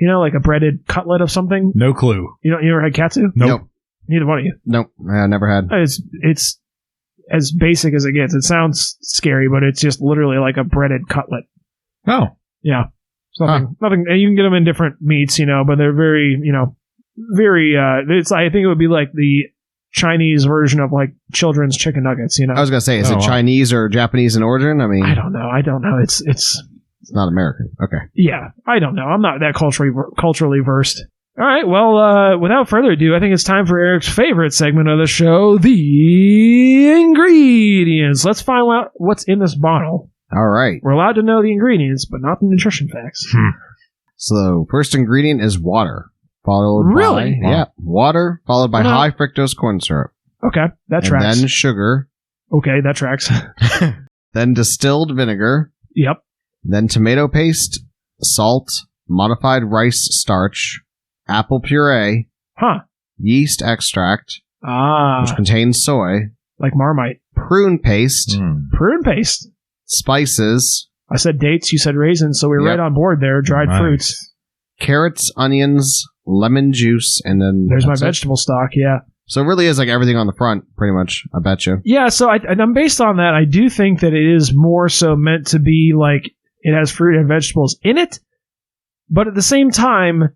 like a breaded cutlet of something. No clue. You ever had katsu? Nope. Neither one of you. Nope. I never had. It's as basic as it gets. It sounds scary, but it's just literally like a breaded cutlet. Oh. Yeah. Nothing. And you can get them in different meats, but they're very, very, I think it would be like the Chinese version of like children's chicken nuggets, I was going to say, is it Chinese or Japanese in origin? I mean, I don't know. It's not American. Okay. Yeah. I don't know. I'm not that culturally versed. All right, well, without further ado, I think it's time for Eric's favorite segment of the show, the ingredients. Let's find out what's in this bottle. All right. We're allowed to know the ingredients, but not the nutrition facts. So, first ingredient is water. Followed by water, followed by high fructose corn syrup. Okay, that tracks. And then sugar. Okay, that tracks. Then distilled vinegar. Yep. Then tomato paste, salt, modified rice starch, apple puree, yeast extract, which contains soy, like Marmite, prune paste, spices. I said dates, you said raisins, so we were right on board there. Dried fruits, carrots, onions, lemon juice, and then there's my vegetable stock. Yeah, so it really is like everything on the front, pretty much. I bet you. Yeah, so I'm based on that. I do think that it is more so meant to be like it has fruit and vegetables in it, but at the same time,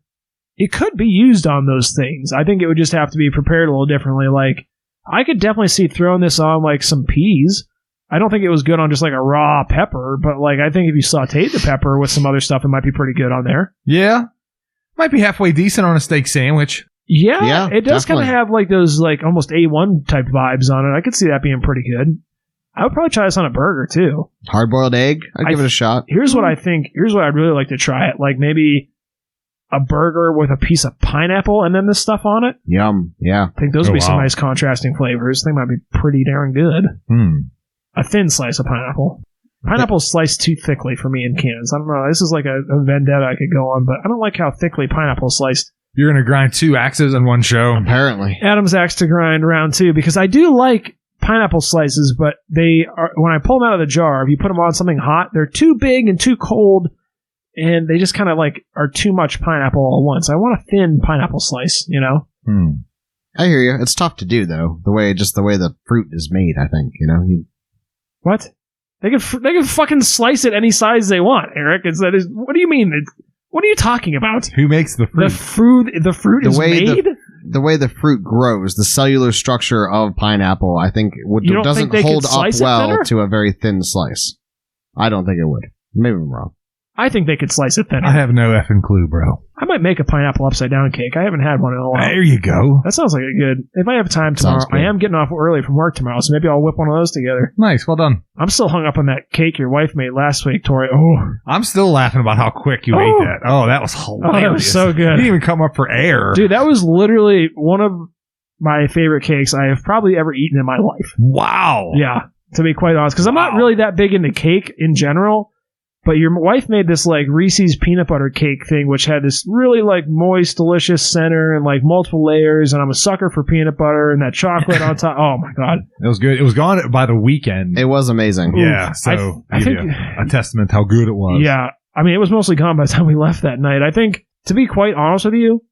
it could be used on those things. I think it would just have to be prepared a little differently. Like, I could definitely see throwing this on, like, some peas. I don't think it was good on just, like, a raw pepper, but, like, I think if you sauteed the pepper with some other stuff, it might be pretty good on there. Yeah. Might be halfway decent on a steak sandwich. Yeah, it does kind of have, like, those, like, almost A1 type vibes on it. I could see that being pretty good. I would probably try this on a burger, too. Hard-boiled egg? I'd give it a shot. Here's what I think. Here's what I'd really like to try it. Like, maybe a burger with a piece of pineapple and then this stuff on it. Yum. Yeah. I think those would be some nice contrasting flavors. I think might be pretty darn good. A thin slice of pineapple. Pineapple's sliced too thickly for me in cans. I don't know. This is like a vendetta I could go on, but I don't like how thickly pineapple's sliced. You're going to grind 2 axes in one show. Apparently. Adam's axe to grind round 2, because I do like pineapple slices, but they are, when I pull them out of the jar, if you put them on something hot, they're too big and too cold, and they just kind of like are too much pineapple all at once. I want a thin pineapple slice, I hear you. It's tough to do though. The way the fruit is made, I think. What? They can fucking slice it any size they want, Eric. What do you mean? What are you talking about? Who makes the fruit? The fruit is made? the way the fruit grows, the cellular structure of pineapple, I think doesn't hold up well to a very thin slice. I don't think it would. Maybe I'm wrong. I think they could slice it thinner. I have no effing clue, bro. I might make a pineapple upside down cake. I haven't had one in a while. There you go. That sounds like a good. If I have time tomorrow, I am getting off early from work tomorrow, so maybe I'll whip one of those together. Nice, well done. I'm still hung up on that cake your wife made last week, Tori. Oh, I'm still laughing about how quick you ate that. Oh, that was hilarious. Oh, that was so good. You didn't even come up for air. Dude, that was literally one of my favorite cakes I have probably ever eaten in my life. Wow. Yeah, to be quite honest, because I'm not really that big into cake in general. But your wife made this like Reese's peanut butter cake thing, which had this really like moist, delicious center and like multiple layers. And I'm a sucker for peanut butter and that chocolate on top. Oh my god, it was good. It was gone by the weekend. It was amazing. Yeah, so I think a testament to how good it was. Yeah, I mean it was mostly gone by the time we left that night. I think, to be quite honest with you,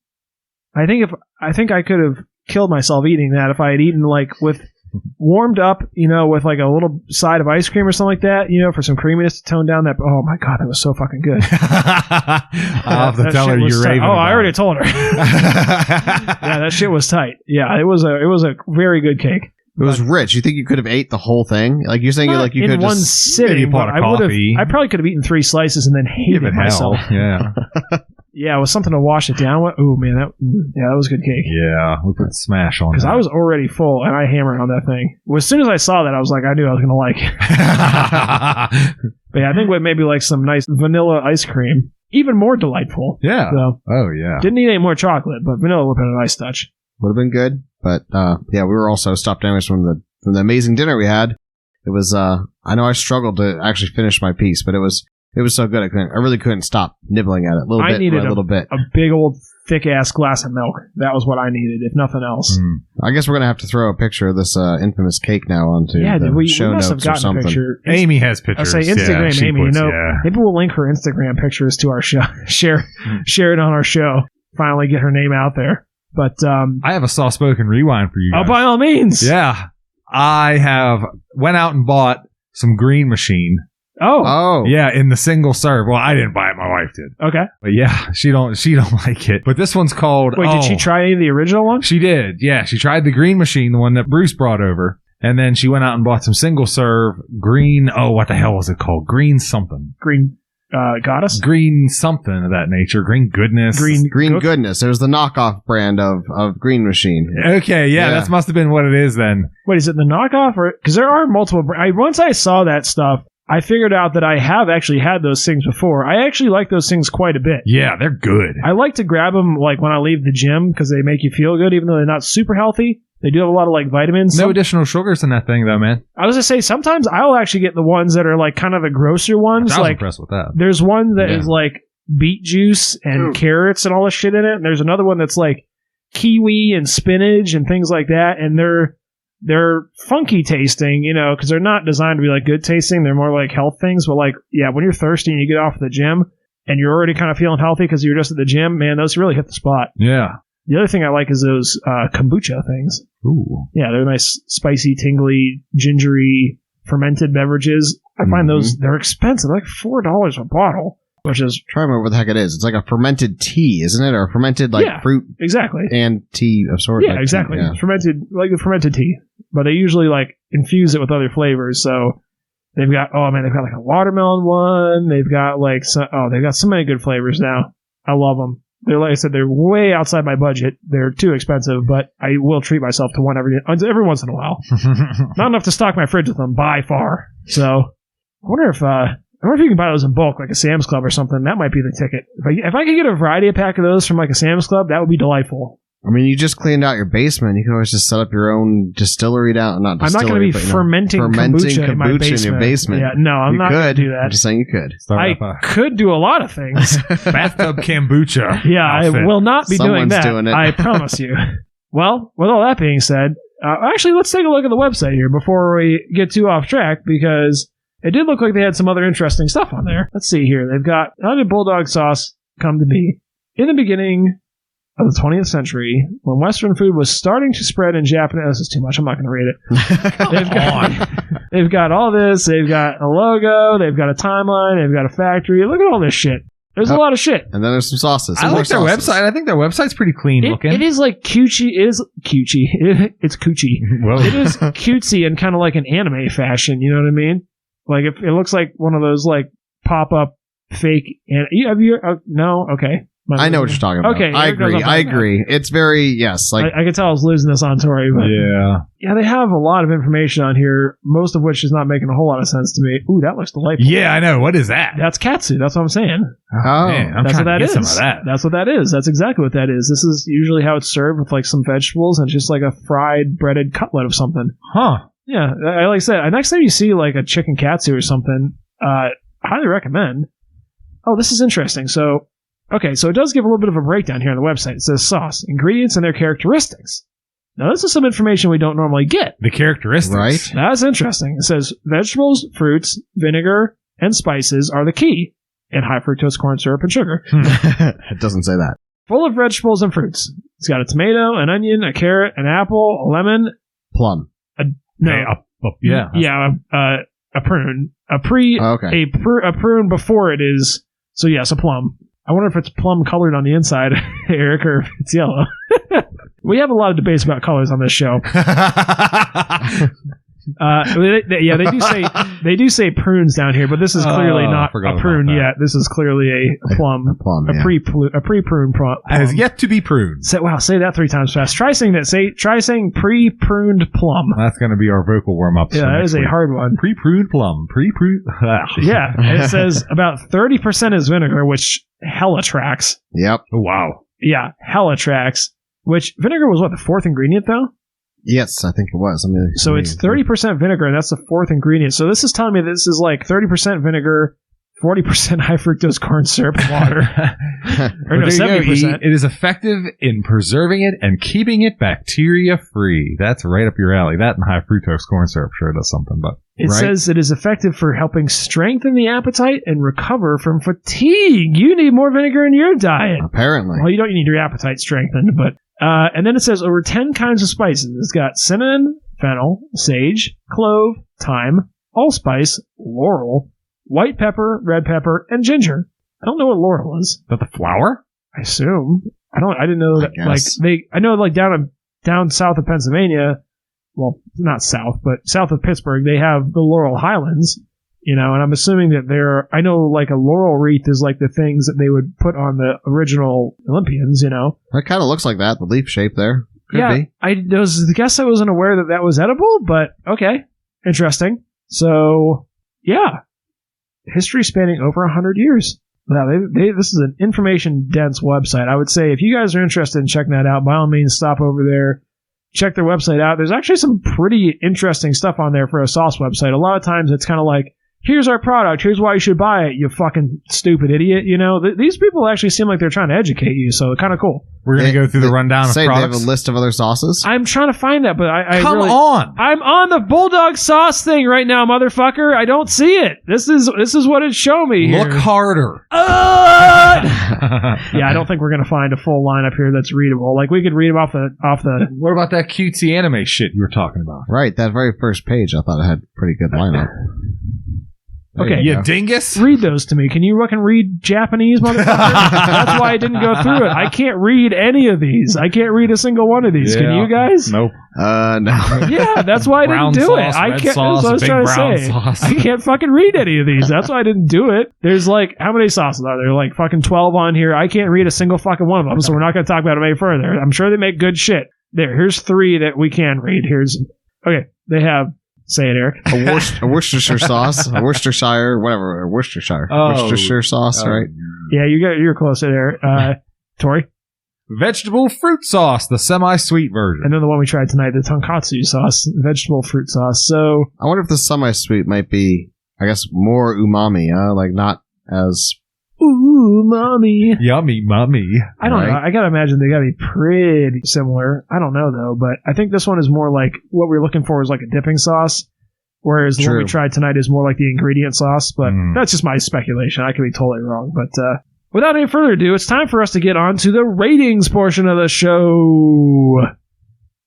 I think I could have killed myself eating that if I had eaten like with. Warmed up, with like a little side of ice cream or something like that, for some creaminess to tone down that. Oh my god, that was so fucking good. I'll have to tell her you're raving. Oh, I already told her. Yeah, that shit was tight. Yeah, it was a very good cake. It was rich. You think you could have ate the whole thing? Like you're saying, like you could in one just sitting. Pot of coffee. I probably could have eaten 3 slices and then hated myself. Yeah. Yeah, it was something to wash it down with. Oh man, that was good cake. Yeah, we put smash on. Because I was already full and I hammered on that thing. Well, as soon as I saw that, I was like, I knew I was gonna like it. But yeah, I think with maybe like some nice vanilla ice cream, even more delightful. Yeah. So, oh yeah. Didn't need any more chocolate, but vanilla would have been a nice touch. Would have been good, but yeah, we were also stopped anyways from the amazing dinner we had. It was I know I struggled to actually finish my piece, but it was so good. I really couldn't stop nibbling at it I needed a little bit. A big old thick ass glass of milk. That was what I needed, if nothing else. I guess we're gonna have to throw a picture of this infamous cake now onto the show we must notes have or something. A picture. Amy has pictures. I say Instagram, yeah, Amy. Maybe we'll link her Instagram pictures to our show. Share it on our show. Finally, get her name out there. But I have a soft-spoken rewind for you guys. Oh, by all means. Yeah, I went out and bought some Green Machine. Oh. Yeah, in the single serve. Well, I didn't buy it, my wife did. Okay. But yeah, she don't like it. But this one's called Wait, did she try any of the original ones? She did. Yeah, she tried the Green Machine, the one that Bruce brought over. And then she went out and bought some single serve green, what the hell was it called? Green something. Green Goddess? Green something of that nature. Green Goodness. Green Goodness. It was the knockoff brand of Green Machine. Okay, yeah, that must have been what it is then. Wait, is it the knockoff? Because there are multiple once I saw that stuff, I figured out that I have actually had those things before. I actually like those things quite a bit. Yeah, they're good. I like to grab them like when I leave the gym because they make you feel good, even though they're not super healthy. They do have a lot of like vitamins. No additional sugars in that thing, though, man. I was gonna say sometimes I'll actually get the ones that are like kind of the grosser ones. I was like impressed with that. There's one that is like beet juice and carrots and all this shit in it. And there's another one that's like kiwi and spinach and things like that. And they're funky tasting, because they're not designed to be like good tasting. They're more like health things. But like, yeah, when you're thirsty and you get off the gym and you're already kind of feeling healthy because you're just at the gym, man, those really hit the spot. Yeah. The other thing I like is those kombucha things. Ooh. Yeah, they're nice, spicy, tingly, gingery, fermented beverages. I find those, they're expensive. They're like $4 a bottle, which is... Try to remember what the heck it is. It's like a fermented tea, isn't it? Or fermented fruit exactly. and tea of sorts. Yeah, exactly. Yeah. Fermented, like the fermented tea. But they usually like infuse it with other flavors. So they've got like a watermelon one. They've got like, they've got so many good flavors now. I love them. They're, like I said, they're way outside my budget. They're too expensive, but I will treat myself to one every once in a while. Not enough to stock my fridge with them by far. So I wonder if you can buy those in bulk, like a Sam's Club or something. That might be the ticket. If I could get a variety of pack of those from like a Sam's Club, that would be delightful. I mean, you just cleaned out your basement. You can always just set up your own distillery down. I'm not going to be fermenting kombucha in my basement. In your basement. Yeah, no, I'm not going to do that. I'm just saying you could. I could do a lot of things. Bathtub kombucha. Yeah, outfit. I will not be doing that. Doing it. I promise you. Well, with all that being said, actually, let's take a look at the website here before we get too off track, because it did look like they had some other interesting stuff on there. Let's see here. They've got, how did Bulldog sauce come to be? In the beginning of the 20th century, when Western food was starting to spread in Japan. This is too much. I'm not going to read it. They've got all this. They've got a logo. They've got a timeline. They've got a factory. Look at all this shit. There's a lot of shit. And then there's some sauces. I like their website. I think their website's pretty clean looking. It is like cutesy. It is cutesy. It's coochie. Well, It is cutesy in kind of like an anime fashion. You know what I mean? Like it looks like one of those like pop up fake. No, okay. I know what you're talking about. Okay, I agree. It's very, yes. Like I could tell I was losing this on Tori, but yeah, they have a lot of information on here, most of which is not making a whole lot of sense to me. Ooh, that looks delightful. Yeah, I know. What is that? That's katsu. That's what I'm saying. Man, I'm That's what trying to that get is. some of that. That's what that is. That's exactly what that is. This is usually how it's served with like some vegetables and just like a fried breaded cutlet of something. Huh. Yeah, like I said, next time you see like a chicken katsu or something, highly recommend. Oh, this is interesting. So it does give a little bit of a breakdown here on the website. It says sauce, ingredients, and their characteristics. Now, this is some information we don't normally get. The characteristics. Right. That's interesting. It says vegetables, fruits, vinegar, and spices are the key in high fructose corn syrup and sugar. It doesn't say that. Full of vegetables and fruits. It's got a tomato, an onion, a carrot, an apple, a lemon. Plum. A prune. A prune before it is. So yes, a plum. I wonder if it's plum colored on the inside, Eric, or if it's yellow. We have a lot of debates about colors on this show. They do say prunes down here, but this is clearly not a prune yet. This is clearly a plum. A pre-prune plum. Has yet to be pruned. Say that 3 times fast. Try saying that. Try saying pre-pruned plum. That's going to be our vocal warm-up. Yeah, that is a hard one. Pre-pruned plum. Yeah, and it says about 30% is vinegar, which hella tracks. Yep. Oh, wow. Yeah, hella tracks. Which vinegar was what, the 4th ingredient though? Yes, I think it was. So it's 30% vinegar, and that's the 4th ingredient. So this is telling me this is like 30% vinegar, 40% high fructose corn syrup and water. Or no, 70%. It is effective in preserving it and keeping it bacteria-free. That's right up your alley. That and high fructose corn syrup sure does something. But it says it is effective for helping strengthen the appetite and recover from fatigue. You need more vinegar in your diet. Apparently. Well, you don't need your appetite strengthened, but... and then it says over 10 kinds of spices. It's got cinnamon, fennel, sage, clove, thyme, allspice, laurel, white pepper, red pepper, and ginger. I don't know what laurel is. Is that the flower? I assume. I didn't know that. I know down south of Pennsylvania, well, not south, but south of Pittsburgh, they have the Laurel Highlands. And I'm assuming that I know like a laurel wreath is like the things that they would put on the original Olympians, That kind of looks like that, the leaf shape there. Could be. I guess I wasn't aware that was edible, but okay. Interesting. So, yeah. History spanning over 100 years. Now, this is an information-dense website. I would say if you guys are interested in checking that out, by all means, stop over there. Check their website out. There's actually some pretty interesting stuff on there for a sauce website. A lot of times it's kind of like, here's our product. Here's why you should buy it, you fucking stupid idiot. These people actually seem like they're trying to educate you, so kind of cool. We're going to go through the rundown of products. They have a list of other sauces? I'm trying to find that, but Come on! I'm on the Bulldog sauce thing right now, motherfucker. I don't see it. This is what it's showing me here. Look harder. Yeah, I don't think we're going to find a full line up here that's readable. Like, we could read them off the... What about that cutesy anime shit you were talking about? Right, that very first page, I thought it had a pretty good lineup. Okay. You dingus? Read those to me. Can you fucking read Japanese, motherfucker? That's why I didn't go through it. I can't read any of these. I can't read a single one of these. Yeah. Can you guys? Nope. No. Yeah, that's why I didn't do it. I can't. That's what I was trying to say. Sauce. I can't fucking read any of these. That's why I didn't do it. There's like, how many sauces are there? Like fucking 12 on here. I can't read a single fucking one of them, so we're not going to talk about them any further. I'm sure they make good shit. Here's 3 that we can read. They have... Say it, Eric. A Worcestershire sauce, a Worcestershire, whatever, a Worcestershire. Worcestershire sauce, right? Yeah, you're close there. Tori? Vegetable fruit sauce, the semi-sweet version. And then the one we tried tonight, the Tonkatsu sauce, vegetable fruit sauce. So I wonder if the semi-sweet might be, I guess, more umami, like not as... Ooh, mommy. Yummy, mummy. I don't know. I gotta imagine they gotta be pretty similar. I don't know, though, but I think this one is more like what we're looking for is like a dipping sauce, whereas the one we tried tonight is more like the ingredient sauce, but that's just my speculation. I could be totally wrong, but without any further ado, it's time for us to get on to the ratings portion of the show.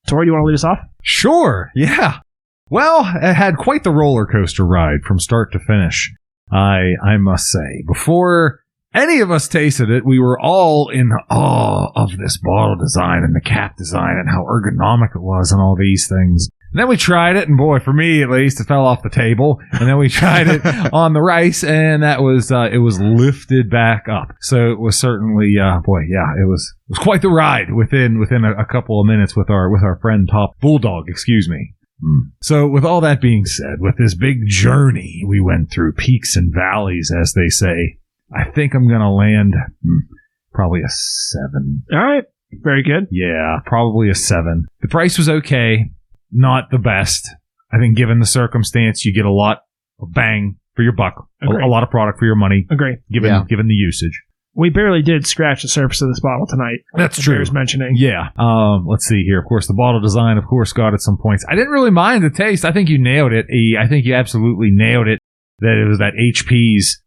Tori, do you want to lead us off? Sure, yeah. Well, it had quite the roller coaster ride from start to finish. I must say, before any of us tasted it, we were all in awe of this bottle design and the cap design and how ergonomic it was and all these things. And then we tried it, and boy, for me at least, it fell off the table. And then we tried it on the rice, and that was it was lifted back up. So it was certainly, it was quite the ride within a couple of minutes with our friend Bulldog, excuse me. So with all that being said, with this big journey we went through, peaks and valleys, as they say, I think I'm going to land probably a 7. All right. Very good. Yeah, probably a 7. The price was okay. Not the best. I think given the circumstance, you get a lot of bang for your buck. A lot of product for your money. Agree. Given the usage. We barely did scratch the surface of this bottle tonight. That's true. Bears mentioning. Yeah. Let's see here. Of course, the bottle design, of course, got at some points. I didn't really mind the taste. I think you nailed it. I think you absolutely nailed it. That it was that HP's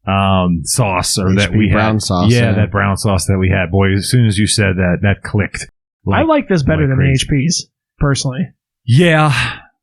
sauce or HP that we brown had. Sauce. Yeah, that brown sauce that we had. Boy, as soon as you said that, that clicked. I like this better than crazy. the HP's, personally. Yeah.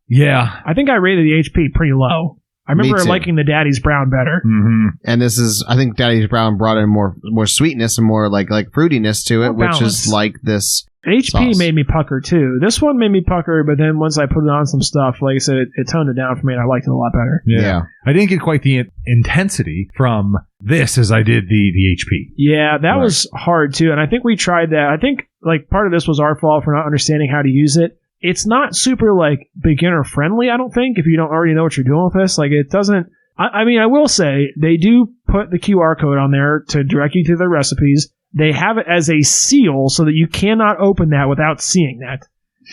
I think I rated the HP pretty low. I remember too. liking the Daddy's Brown better. Mm-hmm. And this is, I think Daddy's Brown brought in more sweetness and more like fruitiness to it, More which balance. is like this. HP Sauce. made me pucker too. This one made me pucker, but then once I put it on some stuff, like I said, it toned it down for me and I liked it a lot better. Yeah. I didn't get quite the intensity from this as I did the HP. Yeah, that Right. was hard too. And I think we tried that. I think like part of this was our fault for not understanding how to use it. It's not super like beginner friendly, I don't think, if you don't already know what you're doing with this. Like it doesn't, I mean, I will say they do put the QR code on there to direct you to their recipes. They have it as a seal so that you cannot open that without seeing that.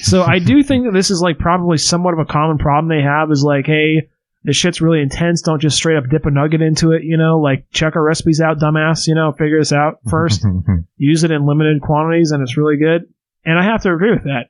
So I do think that this is like probably somewhat of a common problem they have is like, hey, this shit's really intense. Don't just straight up dip a nugget into it, like check our recipes out, dumbass, figure this out first. Use it in limited quantities and it's really good. And I have to agree with that.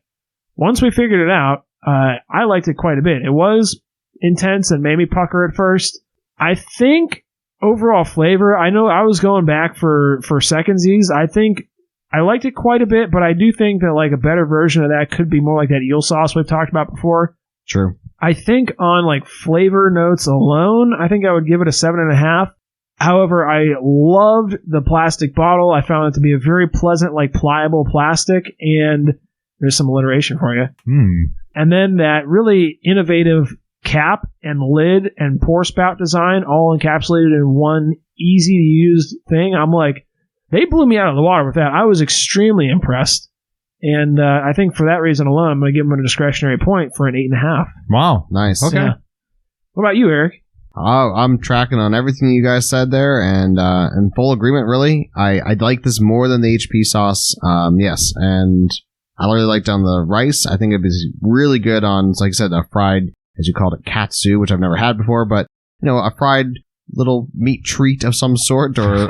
Once we figured it out, I liked it quite a bit. It was intense and made me pucker at first. I think overall flavor, I know I was going back for secondsies. I think I liked it quite a bit, but I do think that like a better version of that could be more like that eel sauce we've talked about before. True. I think on like flavor notes alone, I think I would give it a 7.5. However, I loved the plastic bottle. I found it to be a very pleasant, like pliable plastic, and there's some alliteration for you. And then that really innovative cap and lid and pour spout design all encapsulated in one easy to use thing. I'm like, they blew me out of the water with that. I was extremely impressed. And I think for that reason alone, I'm going to give them a discretionary point for an 8.5. Wow. Nice. Okay. Yeah. What about you, Eric? I'm tracking on everything you guys said there, and in full agreement, really. I like this more than the HP sauce. Yes, and I really liked on the rice. I think it was really good on, like I said, a fried, as you called it, katsu, which I've never had before, but, a fried little meat treat of some sort, or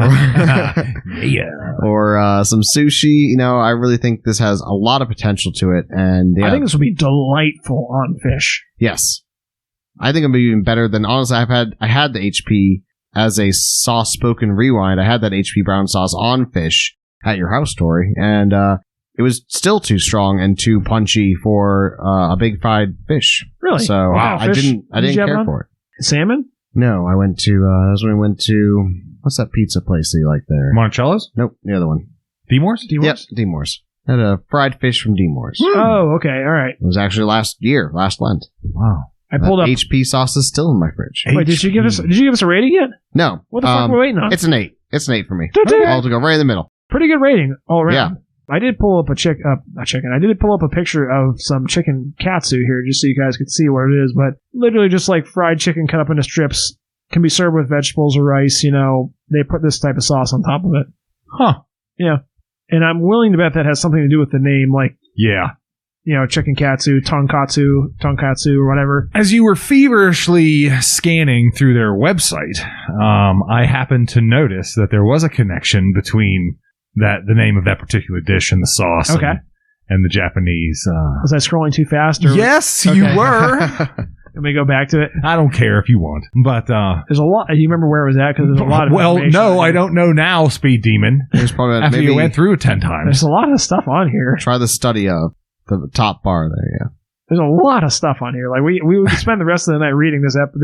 or some sushi. I really think this has a lot of potential to it, and yeah. I think this would be delightful on fish. Yes. I think it'll be even better than, honestly, I had the HP as a sauce spoken rewind. I had that HP brown sauce on fish at your house, Tori, and it was still too strong and too punchy for a big fried fish. Really? So Wow. I didn't you have care on? for it. Salmon? No, I went to, that was when we went to, what's that pizza place that you like there? Monticello's? Nope, the other one. D-Moore's? Yep, D-Moore's. Had a fried fish from D-Moore's. Oh, okay. All right. It was actually last Lent. Wow. I pulled up. HP sauce is still in my fridge. Wait, did you give us a rating yet? No. What the fuck are we waiting on? It's an 8. It's an 8 for me. Okay. I'll go right in the middle. Pretty good rating all around. Yeah. I did pull up I did pull up a picture of some chicken katsu here just so you guys could see what it is, but literally just like fried chicken cut up into strips, can be served with vegetables or rice, they put this type of sauce on top of it. Huh. Yeah. And I'm willing to bet that has something to do with the name, like, Yeah. chicken katsu, tonkatsu, or whatever. As you were feverishly scanning through their website, I happened to notice that there was a connection between the name of that particular dish and the sauce. Okay. And the Japanese. Was I scrolling too fast? Or Yes, you Okay. were. Let me go back to it. I don't care if you want, but There's a lot. You remember where it was at? Because there's a lot of. well, information no, on I here. don't know now, Speed Demon. There's probably After maybe you went through it 10 times. There's a lot of stuff on here. try the study of the top bar there. Yeah. There's a lot of stuff on here. Like we would spend the rest of the night reading this episode.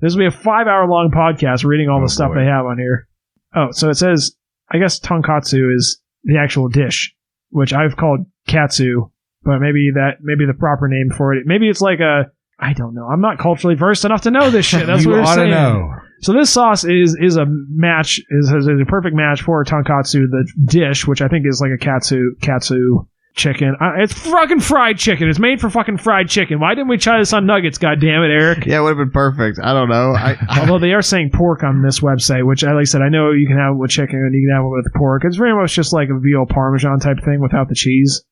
This will be a 5-hour long podcast reading all the stuff boy. they have on here. Oh, so it says, I guess tonkatsu is the actual dish, which I've called katsu, but maybe the proper name for it. Maybe it's like I don't know. I'm not culturally versed enough to know this shit. That's what you're saying. Know. So this sauce is a match, is a perfect match for tonkatsu, the dish, which I think is like a katsu chicken. It's fucking fried chicken. It's made for fucking fried chicken. Why didn't we try this on nuggets? God damn it, Eric. Yeah, it would have been perfect. I don't know. Although they are saying pork on this website, which, like I said, I know you can have it with chicken and you can have it with pork. It's very much just like a veal parmesan type thing without the cheese,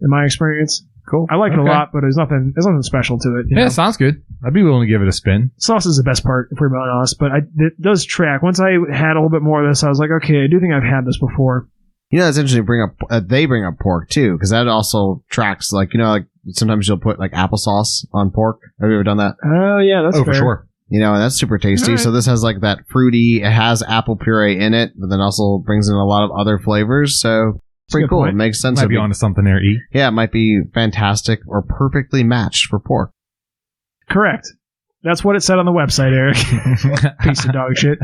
in my experience. Cool. I like it a lot, but there's nothing special to it. Yeah, sounds good. I'd be willing to give it a spin. Sauce is the best part, if we're being honest, but it does track. Once I had a little bit more of this, I was like, okay, I do think I've had this before. You know, it's interesting they bring up pork too, because that also tracks, like, you know, like sometimes you'll put like applesauce on pork. Have you ever done that? Oh, yeah, that's fair. For sure. You know, and that's super tasty. Right. So this has like that fruity, it has apple puree in it, but then also brings in a lot of other flavors. So pretty cool. Point. It makes sense. Might be onto something there, E. Yeah, it might be fantastic or perfectly matched for pork. Correct. That's what it said on the website, Eric. Piece of dog shit.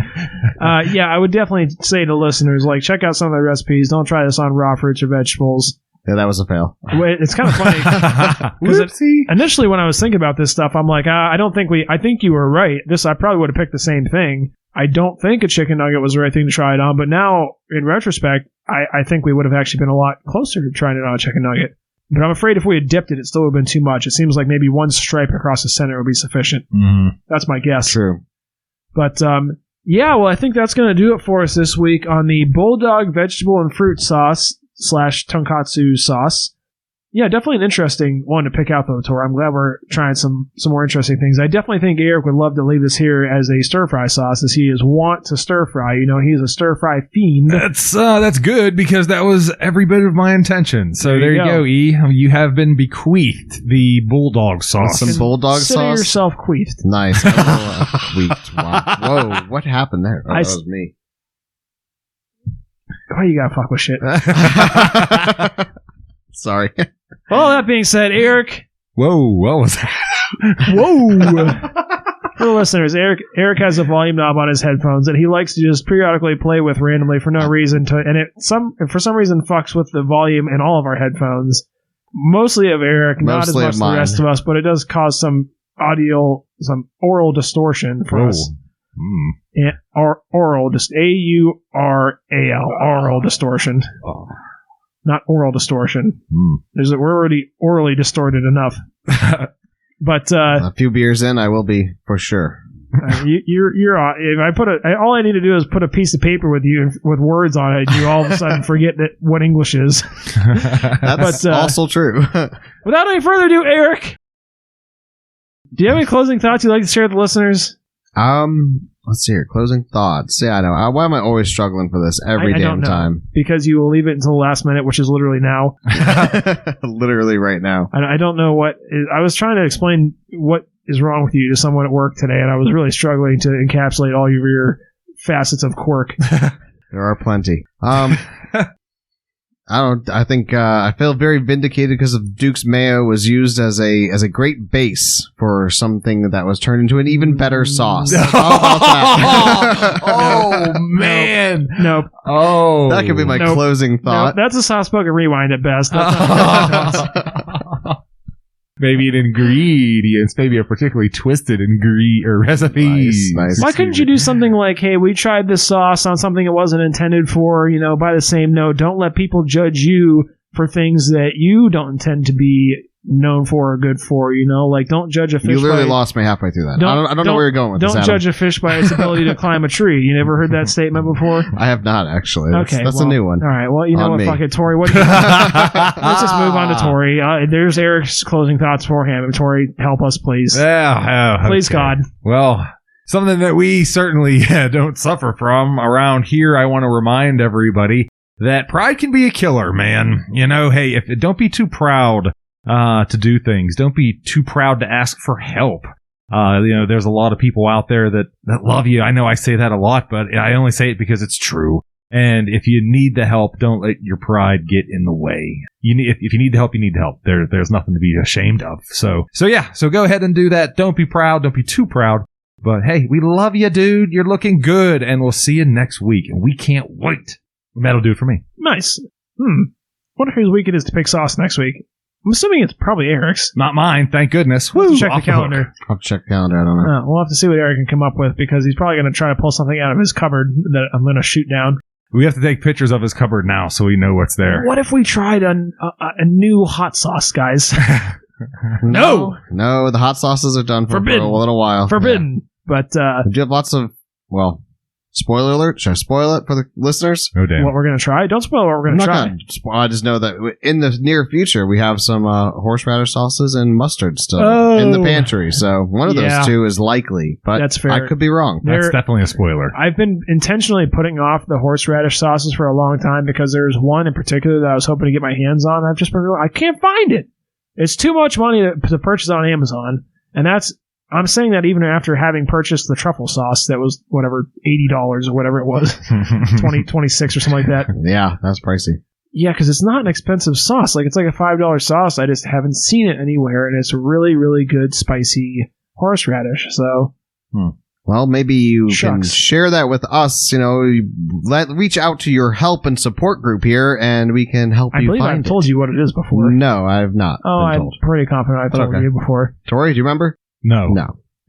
Yeah, I would definitely say to listeners, like, check out some of the recipes. Don't try this on raw fruits or vegetables. Yeah, that was a fail. It's kind of funny. Initially, when I was thinking about this stuff, I'm like, I think you were right. I probably would have picked the same thing. I don't think a chicken nugget was the right thing to try it on, but now, in retrospect, I think we would have actually been a lot closer to trying it on a chicken nugget. But I'm afraid if we had dipped it, it still would have been too much. It seems like maybe one stripe across the center would be sufficient. That's my guess. True. But, yeah, well, I think that's going to do it for us this week on the Bulldog vegetable and fruit sauce / tonkatsu sauce. Yeah, definitely an interesting one to pick out, though, Tor. I'm glad we're trying some more interesting things. I definitely think Eric would love to leave this here as a stir-fry sauce, as he is wont to stir-fry. You know, he's a stir-fry fiend. That's good, because that was every bit of my intention. So there you go, E. You have been bequeathed the Bulldog sauce. Some Bulldog Consider sauce? yourself queefed. Nice. Queefed. Wow. Whoa, what happened there? Oh, that was me. Why you gotta fuck with shit? Sorry. Well, that being said, Eric. Whoa, what was that? Whoa. For the listeners, Eric has a volume knob on his headphones that he likes to just periodically play with randomly for no reason, for some reason fucks with the volume in all of our headphones. Mostly of Eric, not as much as the rest of us, but it does cause some oral distortion for us. And oral, just AURAL, oral distortion. Oh. Not oral distortion. We're already orally distorted enough. But a few beers in, I will be for sure. You're. If all I need to do is put a piece of paper with words on it, you all of a sudden forget what English is. That's also true. Without any further ado, Eric, do you have any closing thoughts you'd like to share with the listeners? Let's see here. Closing thoughts. Yeah, I know. Why am I always struggling for this every damn time? Because you will leave it until the last minute, which is literally now. Literally right now. I don't know I was trying to explain what is wrong with you to someone at work today, and I was really struggling to encapsulate all of your facets of quirk. There are plenty. I think I feel very vindicated because of Duke's mayo was used as a great base for something that was turned into an even better sauce. How about that? Oh man! Nope. Oh, that could be my closing thought. Nope. That's a soft spoken rewind at best. Maybe an ingredients, maybe a particularly twisted recipe. Nice. Why couldn't you do something like, hey, we tried this sauce on something it wasn't intended for, by the same note, don't let people judge you for things that you don't intend to be known for or good for, like don't judge a fish. You literally lost me halfway through that. I don't know where you're going with this, Adam. Don't judge a fish by its ability to climb a tree. You never heard that statement before? I have not, actually. That's a new one. All right, well, you know what, fuck it, Tori. Let's just move on to Tori. There's Eric's closing thoughts for him. Tori, help us, please. Please, okay. God. Well, something that we certainly don't suffer from around here, I want to remind everybody that pride can be a killer, man. Hey, don't be too proud to do things. Don't be too proud to ask for help. There's a lot of people out there that love you. I know I say that a lot, but I only say it because it's true. And if you need the help, don't let your pride get in the way. If you need the help, you need the help. There's nothing to be ashamed of. So go ahead and do that. Don't be proud. Don't be too proud. But hey, we love you, dude. You're looking good, and we'll see you next week. And we can't wait. That'll do it for me. Nice. Wonder whose week it is to pick sauce next week. I'm assuming it's probably Eric's. Not mine, thank goodness. We'll have Woo, to check the off hook. calendar. I'll check the calendar. I don't know. We'll have to see what Eric can come up with because he's probably going to try to pull something out of his cupboard that I'm going to shoot down. We have to take pictures of his cupboard now so we know what's there. What if we tried a new hot sauce, guys? No, the hot sauces are done for a little while. Forbidden. Yeah. But do you have lots of, spoiler alert? Should I spoil it for the listeners? Oh, damn. What we're going to try? Don't spoil what we're going to try. I just know that in the near future, we have some horseradish sauces and mustard still in the pantry. So one of those two is likely, but that's fair. I could be wrong. That's definitely a spoiler. I've been intentionally putting off the horseradish sauces for a long time because there's one in particular that I was hoping to get my hands on. I've just been I can't find it. It's too much money to purchase on Amazon, and I'm saying that even after having purchased the truffle sauce that was whatever $80 or whatever it was, 26 or something like that. Yeah, that's pricey. Yeah, because it's not an expensive sauce. It's like a $5 sauce. I just haven't seen it anywhere, and it's really, really good spicy horseradish. So, well, maybe you can share that with us. Reach out to your help and support group here, and we can help you find it. I believe I've told you what it is before. No, I have not. Oh, I'm pretty confident I've told you before. Tori, do you remember? No.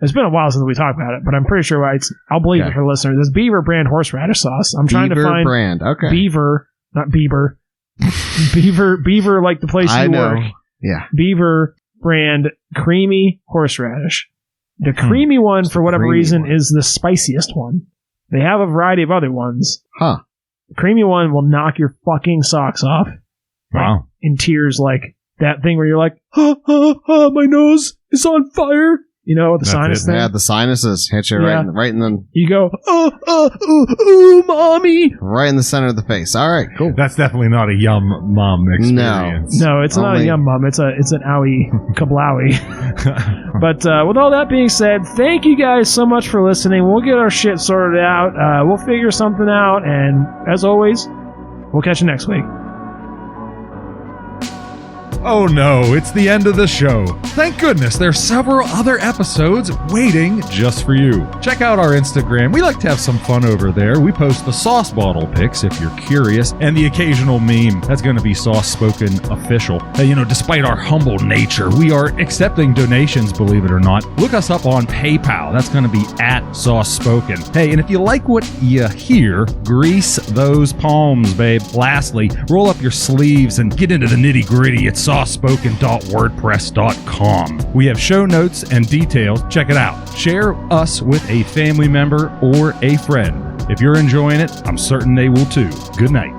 It's been a while since we talked about it, but I'm pretty sure I'll believe it for listeners. It's Beaver brand horseradish sauce. I'm trying to find brand. Okay. Beaver, not Bieber. Beaver like the place you work. Yeah. Beaver brand creamy horseradish. The creamy one, for whatever reason, is the spiciest one. They have a variety of other ones. Huh. The creamy one will knock your fucking socks off. Wow. In tears, like that thing where you're like, my nose is on fire. The sinus thing. Yeah, the sinuses hit you right in the... You go, ooh, mommy. Right in the center of the face. All right, cool. That's definitely not a yum mum experience. No, it's not a yum mum. It's an owie kablowie. But with all that being said, thank you guys so much for listening. We'll get our shit sorted out. We'll figure something out. And as always, we'll catch you next week. Oh no, it's the end of the show. Thank goodness there's several other episodes waiting just for you. Check out our Instagram. We like to have some fun over there. We post the sauce bottle pics if you're curious, and the occasional meme. That's going to be Sauce Spoken official. Despite our humble nature, we are accepting donations, believe it or not. Look us up on PayPal. That's going to be @SauceSpoken. Hey, and if you like what you hear, grease those palms, babe. Lastly, roll up your sleeves and get into the nitty-gritty. It's saucespoken.wordpress.com. We have show notes and details. Check it out. Share us with a family member or a friend. If you're enjoying it, I'm certain they will too. Good night.